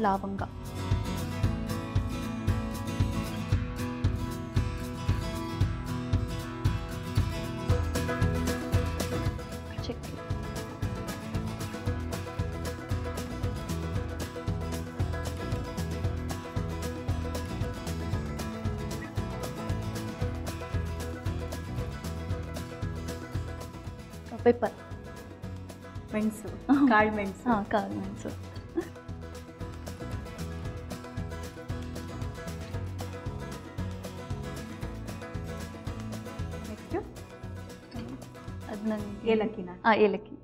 ಲವಂಗ, ಚಕ್ಕೆ, ಪೆಪ್ಪರ್, ಮೆಣಸು, ಕಾಳು ಮೆಣಸು. ಹಾಂ ಕಾಳು ಮೆಣಸು, ನೆಕ್ಸ್ಟು ಅದು ನನಗೆ ಏಲಕ್ಕಿನ. ಹಾಂ ಏಲಕ್ಕಿ,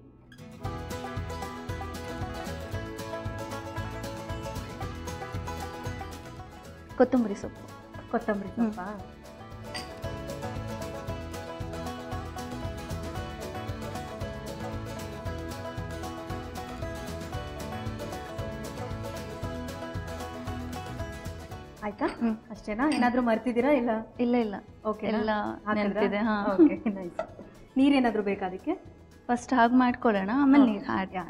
ಕೊತ್ತಂಬರಿ ಸೊಪ್ಪು, ಕೊತ್ತಂಬರಿ ಸೊಪ್ಪ. ಆಯ್ತಾ? ಅಷ್ಟೇನಾ? ಏನಾದರೂ ಮರ್ತಿದ್ದೀರಾ? ಇಲ್ಲ ಇಲ್ಲ ಓಕೆ, ಎಲ್ಲ ನೆನಪಿದೆ. ಹಾಂ ಓಕೆ, ನೈಸ್. ನೀರೇನಾದರೂ ಬೇಕಾ ಅದಕ್ಕೆ? ಫಸ್ಟ್ ಹಾಗೆ ಮಾಡ್ಕೊಳ್ಳೋಣ, ಆಮೇಲೆ ನೀರು ಹಾಕಿ.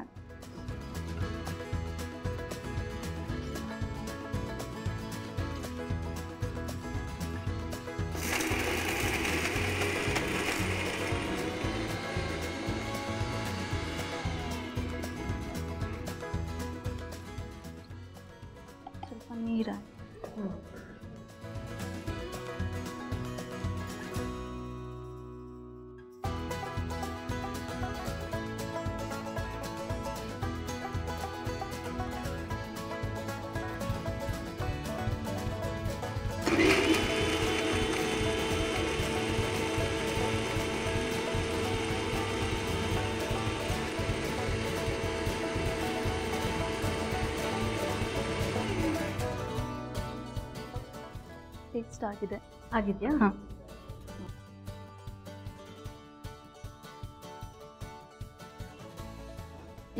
ಸ್ವಲ್ಪ ನೀರು ಹಾಕಿ. ಟೇಸ್ಟ್ ಆಗಿದೆ. ಆಗಿದೆಯಾ? ಹಾಂ,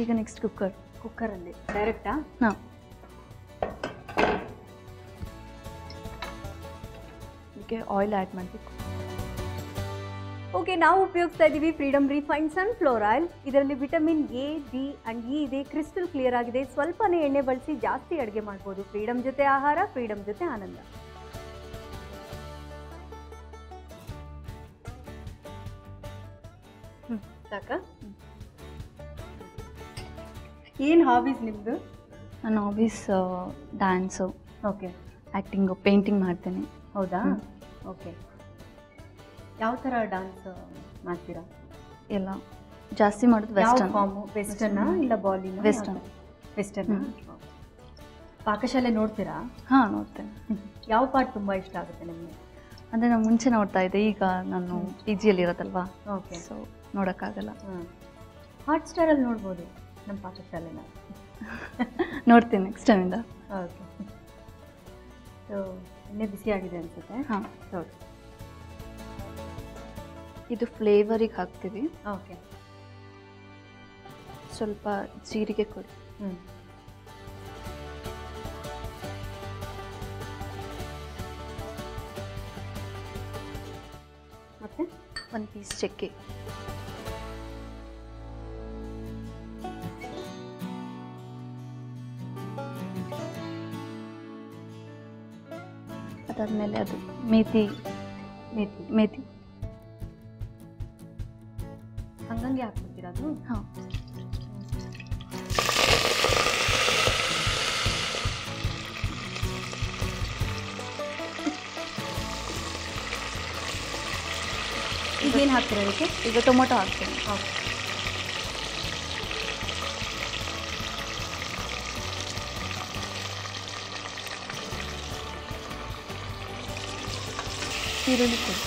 ಈಗ ನೆಕ್ಸ್ಟ್ ಕುಕ್ಕರಲ್ಲಿ ಡೈರೆಕ್ಟಾ? ಹಾಂ, ಇದಕ್ಕೆ ಆಯಿಲ್ ಆ್ಯಡ್ ಮಾಡಬೇಕು. ಓಕೆ, ನಾವು ಉಪಯೋಗಿಸ್ತಾ ಇದ್ದೀವಿ ಫ್ರೀಡಮ್ ರಿಫೈನ್ಡ್ ಸನ್ಫ್ಲವರ್ ಆಯಿಲ್. ಇದರಲ್ಲಿ vitamin A, D and E ಇದೆ. ಕ್ರಿಸ್ಟಲ್ ಕ್ಲಿಯರ್ ಆಗಿದೆ. ಸ್ವಲ್ಪನೇ ಎಣ್ಣೆ ಬಳಸಿ ಜಾಸ್ತಿ ಅಡುಗೆ ಮಾಡ್ಬೋದು. ಫ್ರೀಡಮ್ ಜೊತೆ ಆಹಾರ, ಫ್ರೀಡಮ್ ಜೊತೆ ಆನಂದ. ಸಾಕಾ? ಏನು ಹಾಬೀಸ್ ನಿಮ್ಮದು? ನನ್ನ hobbies dance, okay, acting, painting ಮಾಡ್ತೇನೆ. ಹೌದಾ? ಓಕೆ, ಯಾವ ಥರ ಡ್ಯಾನ್ಸ್ ಮಾಡ್ತೀರಾ? ಎಲ್ಲ ಜಾಸ್ತಿ ಮಾಡೋದು ಯಾವ ವೆಸ್ಟರ್ನ್. ಫಾರ್ಮು? ವೆಸ್ಟರ್ನಾ ಇಲ್ಲ ಬಾಲಿನ? ವೆಸ್ಟರ್ನ್. ವೆಸ್ಟರ್ನಾ? ಪಾಕಶಾಲೆ ನೋಡ್ತೀರಾ? ಹಾಂ ನೋಡ್ತೇನೆ. ಯಾವ ಪಾರ್ಟ್ ತುಂಬ ಇಷ್ಟ ಆಗುತ್ತೆ ನಿಮಗೆ? ಅಂದರೆ ನಾನು ಮುಂಚೆ ನೋಡ್ತಾ ಇದ್ದೆ, ಈಗ ನಾನು ಪಿ ಜಿಯಲ್ಲಿ ಇರೋದಲ್ವಾ, ಓಕೆ, ಸೊ ನೋಡೋಕ್ಕಾಗಲ್ಲ. ಹಾಟ್ಸ್ಟಾರಲ್ಲಿ ನೋಡ್ಬೋದು ನಮ್ಮ ಪಾಕಶಾಲೆನ. ನೋಡ್ತೀನಿ ನೆಕ್ಸ್ಟ್ ಟೈಮಿಂದ. ಓಕೆ, ಸೊ ಎಣ್ಣೆ ಬಿಸಿ ಆಗಿದೆ ಅನಿಸುತ್ತೆ. ಹಾಂ, ಹೌದು. ಇದು ಫ್ಲೇವರಿಗೆ ಹಾಕ್ತೀವಿ. ಓಕೆ, ಸ್ವಲ್ಪ ಜೀರಿಗೆ ಕೊಡಿ. ಮತ್ತೆ ಒಂದು ಪೀಸ್ ಚಕ್ಕೆ, ಅದಾದಮೇಲೆ ಅದು ಮೇಥಿ ಹಂಗಂಗೆ ಹಾಕ್ಬಿಡ್ತೀರಾ ಅದು? ಹಾಂ, ಈಗೇನು ಹಾಕ್ತೀರಾ ಅದಕ್ಕೆ? ಈಗ ಟೊಮೊಟೊ ಹಾಕ್ತೀನಿ. ಓಕೆ, ಈರುಳ್ಳಿ ಕೊಡಿ.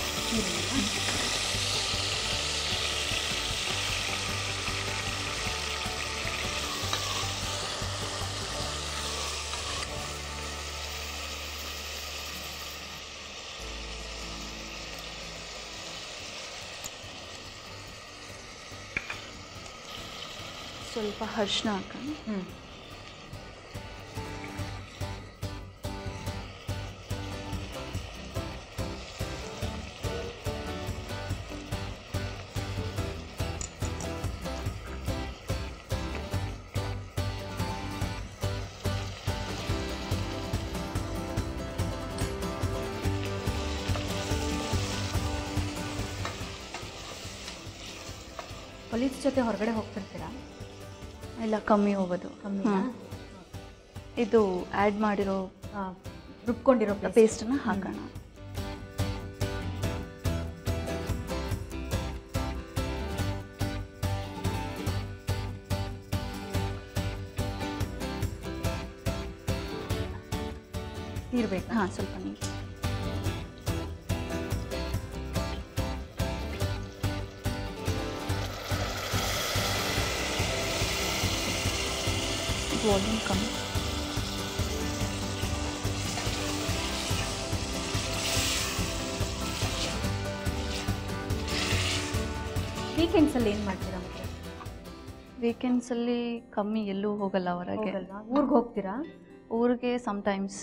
ಸ್ವಲ್ಪ ಅರಿಶಿನ ಹಾಕೋಣ. ಕೊಲೀಗ್ಸ್ ಜೊತೆ ಹೊರಗಡೆ ಹೋಗ್ತಿರ್ತೀರಾ? ಇಲ್ಲ, ಕಮ್ಮಿ ಹೋಗೋದು. ಕಮ್ಮಿ. ಇದು ಆ್ಯಡ್ ಮಾಡಿರೋ ರುಬ್ಕೊಂಡಿರೋ ಪೇಸ್ಟನ್ನ ಹಾಕೋಣ. ನೀರು ಬೇಕಾ? ಹಾಂ, ಸ್ವಲ್ಪ ನೀರು. ವಾಲ್ಯೂಮ್ ಕಮ್ಮಿ. ವೀಕೆಂಡ್ಸಲ್ಲಿ ಏನು ಮಾಡ್ತೀರಾ ಮತ್ತೆ? ವೀಕೆಂಡ್ಸಲ್ಲಿ ಕಮ್ಮಿ, ಎಲ್ಲೂ ಹೋಗಲ್ಲ ಹೊರಗೆ. ಊರಿಗೆ ಹೋಗ್ತೀರಾ? ಊರಿಗೆ ಸಮಟೈಮ್ಸ್.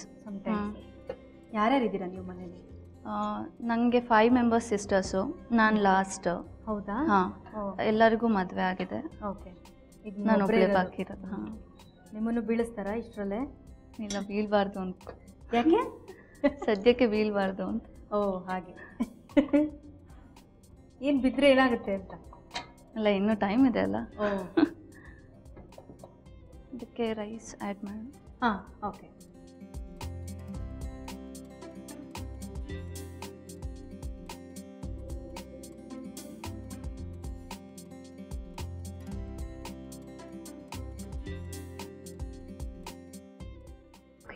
ಯಾರ್ಯಾರಿದ್ದೀರಾ ನೀವು ಮನೇಲಿ? ನನಗೆ 5 ಮೆಂಬರ್ಸ್ ಸಿಸ್ಟರ್ಸು, ನಾನು ಲಾಸ್ಟ್. ಹೌದಾ? ಹಾಂ, ಎಲ್ಲರಿಗೂ ಮದುವೆ ಆಗಿದೆ. ಓಕೆ. ನಾನು ಒಬ್ಬಳೇ ಬಾಕಿ ಇರೋದು. ಹಾಂ. ನಿಮ್ಮನ್ನು ಬೀಳಿಸ್ತಾರಾ ಇಷ್ಟರಲ್ಲೇ? ಇಲ್ಲ, ಬೀಳಬಾರ್ದು ಅಂತ. ಯಾಕೆ? ಸದ್ಯಕ್ಕೆ ಬೀಳಬಾರ್ದು ಅಂತ. ಓ, ಹಾಗೆ. ಏನು ಬಿದ್ದರೆ ಏನಾಗುತ್ತೆ ಅಂತ? ಅಲ್ಲ, ಇನ್ನೂ ಟೈಮ್ ಇದೆ ಅಲ್ಲ. ಓ. ಅದಕ್ಕೆ ರೈಸ್ ಆ್ಯಡ್ ಮಾಡಿ. ಹಾಂ, ಓಕೆ.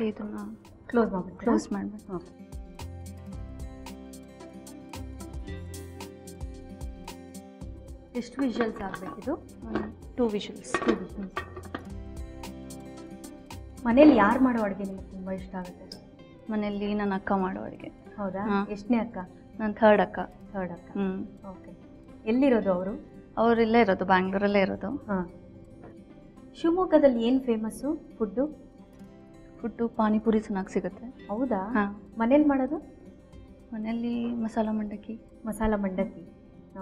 ಓಕೆ, ಇದನ್ನು ಕ್ಲೋಸ್ ಮಾಡಿ. ಕ್ಲೋಸ್ ಮಾಡಬೇಕು. ಓಕೆ. ಎಷ್ಟು ವಿಷಲ್ಸ್ ಆಗಬೇಕಿದು? 2 ವಿಷಲ್ಸ್. ಮನೇಲಿ ಯಾರು ಮಾಡೋ ಅಡುಗೆ ನಿಮಗೆ ತುಂಬ ಇಷ್ಟ ಆಗುತ್ತೆ? ಮನೆಯಲ್ಲಿ ನನ್ನ ಅಕ್ಕ ಮಾಡೋ ಅಡುಗೆ. ಹೌದಾ? ಹಾಂ. ಎಷ್ಟನೇ ಅಕ್ಕ? ನನ್ನ ಥರ್ಡ್ ಅಕ್ಕ. ಥರ್ಡ್ ಅಕ್ಕ. ಹ್ಞೂ. ಓಕೆ. ಎಲ್ಲಿರೋದು ಅವರು? ಅವ್ರು ಇಲ್ಲೇ ಇರೋದು, ಬ್ಯಾಂಗ್ಳೂರಲ್ಲೇ ಇರೋದು. ಹಾಂ. ಶಿವಮೊಗ್ಗದಲ್ಲಿ ಏನು ಫೇಮಸ್ಸು ಫುಡ್ಡು? ಫುಡ್ಡು ಪಾನಿಪುರಿ ಚೆನ್ನಾಗಿ ಸಿಗುತ್ತೆ. ಹೌದಾ? ಹಾಂ. ಮನೇಲಿ ಮಾಡೋದು? ಮನೆಯಲ್ಲಿ ಮಸಾಲ ಮಂಡಕ್ಕಿ. ಮಸಾಲ ಮಂಡಕ್ಕಿ.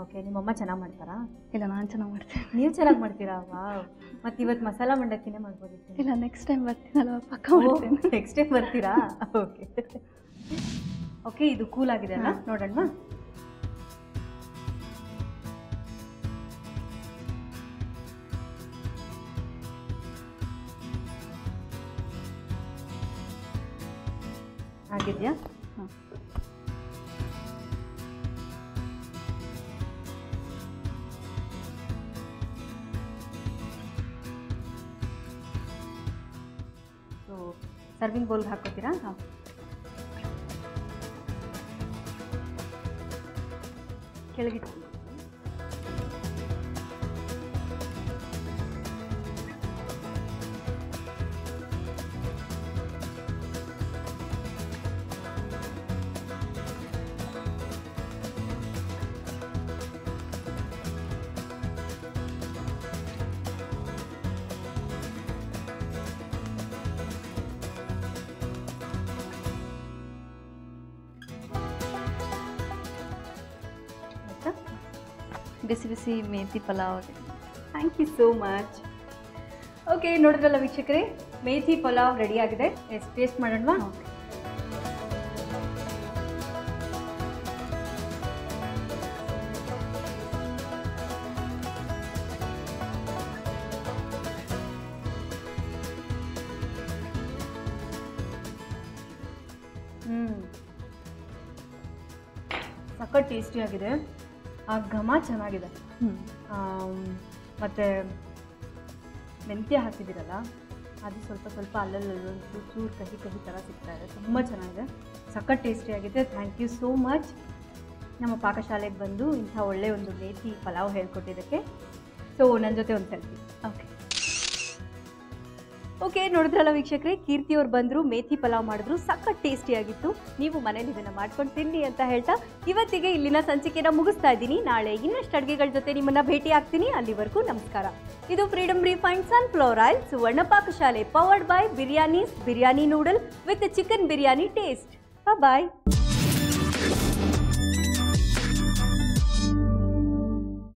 ಓಕೆ. ನಿಮ್ಮಮ್ಮ ಚೆನ್ನಾಗಿ ಮಾಡ್ತಾರಾ? ಇಲ್ಲ, ನಾನು ಚೆನ್ನಾಗಿ ಮಾಡ್ತೀನಿ. ನೀವು ಚೆನ್ನಾಗಿ ಮಾಡ್ತೀರಾ? ವಾವ್. ಮತ್ತು ಇವತ್ತು ಮಸಾಲ ಮಂಡಕ್ಕಿನೇ ಮಾಡ್ಬೋದಿತ್ತು. ಇಲ್ಲ, ನೆಕ್ಸ್ಟ್ ಟೈಮ್ ಬರ್ತೀನಲ್ಲ, ಪಕ್ಕ ಮಾಡ್ತೀನಿ. ನೆಕ್ಸ್ಟ್ ಟೈಮ್ ಬರ್ತೀರಾ? ಓಕೆ. ಓಕೆ, ಇದು ಕೂಲ್ ಆಗಿದೆ ಅಲ್ಲ? ನೋಡೋಣ. ಆಗಿದೆಯಾ? ಹಾಂ. ಸೊ ಸರ್ವಿಂಗ್ ಬೌಲ್ಗೆ ಹಾಕೋತೀರಾ? ಹಾಂ. ಕೆಳಗಿಟ್ಟು. ಬಿಸಿ ಬಿಸಿ methi pulao. Thank you so much. Okay, ನೋಡಿದ್ರಲ್ಲ ವೀಕ್ಷಕರೇ, ಮೇಥಿ ಪಲಾವ್ ರೆಡಿ ಆಗಿದೆ. ಟೇಸ್ಟ್ ಮಾಡೋಣವಾ? ಸಖತ್ ಟೇಸ್ಟಿಯಾಗಿದೆ. ಆ ಘಮ ಚೆನ್ನಾಗಿದೆ. ಮತ್ತು ಮೆಂತ್ಯ ಹಾಕಿದ್ದೀರಲ್ಲ, ಅದು ಸ್ವಲ್ಪ ಅಲ್ಲಲ್ಲೊಂದು ಚೂರು ಕಹಿ ಥರ ಸಿಗ್ತಾ ಇದೆ. ತುಂಬ ಚೆನ್ನಾಗಿದೆ, ಸಖತ್ ಟೇಸ್ಟಿಯಾಗಿದೆ. ಥ್ಯಾಂಕ್ ಯು ಸೋ ಮಚ್ ನಮ್ಮ ಪಾಕಶಾಲೆಗೆ ಬಂದು ಇಂಥ ಒಳ್ಳೆಯ ಒಂದು ಮೇಥಿ ಪಲಾವ್ ಹೇಳ್ಕೊಟ್ಟಿದ್ದಕ್ಕೆ. ಸೊ ನನ್ನ ಜೊತೆ ಒಂದು ಸೆಲ್ಫಿ. ಓಕೆ, ನೋಡಿದ್ರಲ್ಲ ವೀಕ್ಷಕರೇ, ಕೀರ್ತಿಯವ್ರು ಬಂದರು, ಮೇಥಿ ಪಲಾವ್ ಮಾಡಿದ್ರು, ಸಖತ್ ಟೇಸ್ಟಿಯಾಗಿತ್ತು. ನೀವು ಮನೇಲಿ ಇದನ್ನು ಮಾಡ್ಕೊಂಡು ತಿನ್ನಿ ಅಂತ ಹೇಳ್ತಾ ಇವತ್ತಿಗೆ ಇಲ್ಲಿನ ಸಂಚಿಕೆನ ಮುಗಿಸ್ತಾ ಇದ್ದೀನಿ. ನಾಳೆ ಇನ್ನಷ್ಟು ಅಡುಗೆಗಳ ಜೊತೆ ನಿಮ್ಮನ್ನು ಭೇಟಿ ಆಗ್ತೀನಿ. ಅಲ್ಲಿವರೆಗೂ ನಮಸ್ಕಾರ. ಇದು Freedom refined sunflower oil Suvarna Pakashale, powered by Biryani noodle with chicken biryani taste. Bye.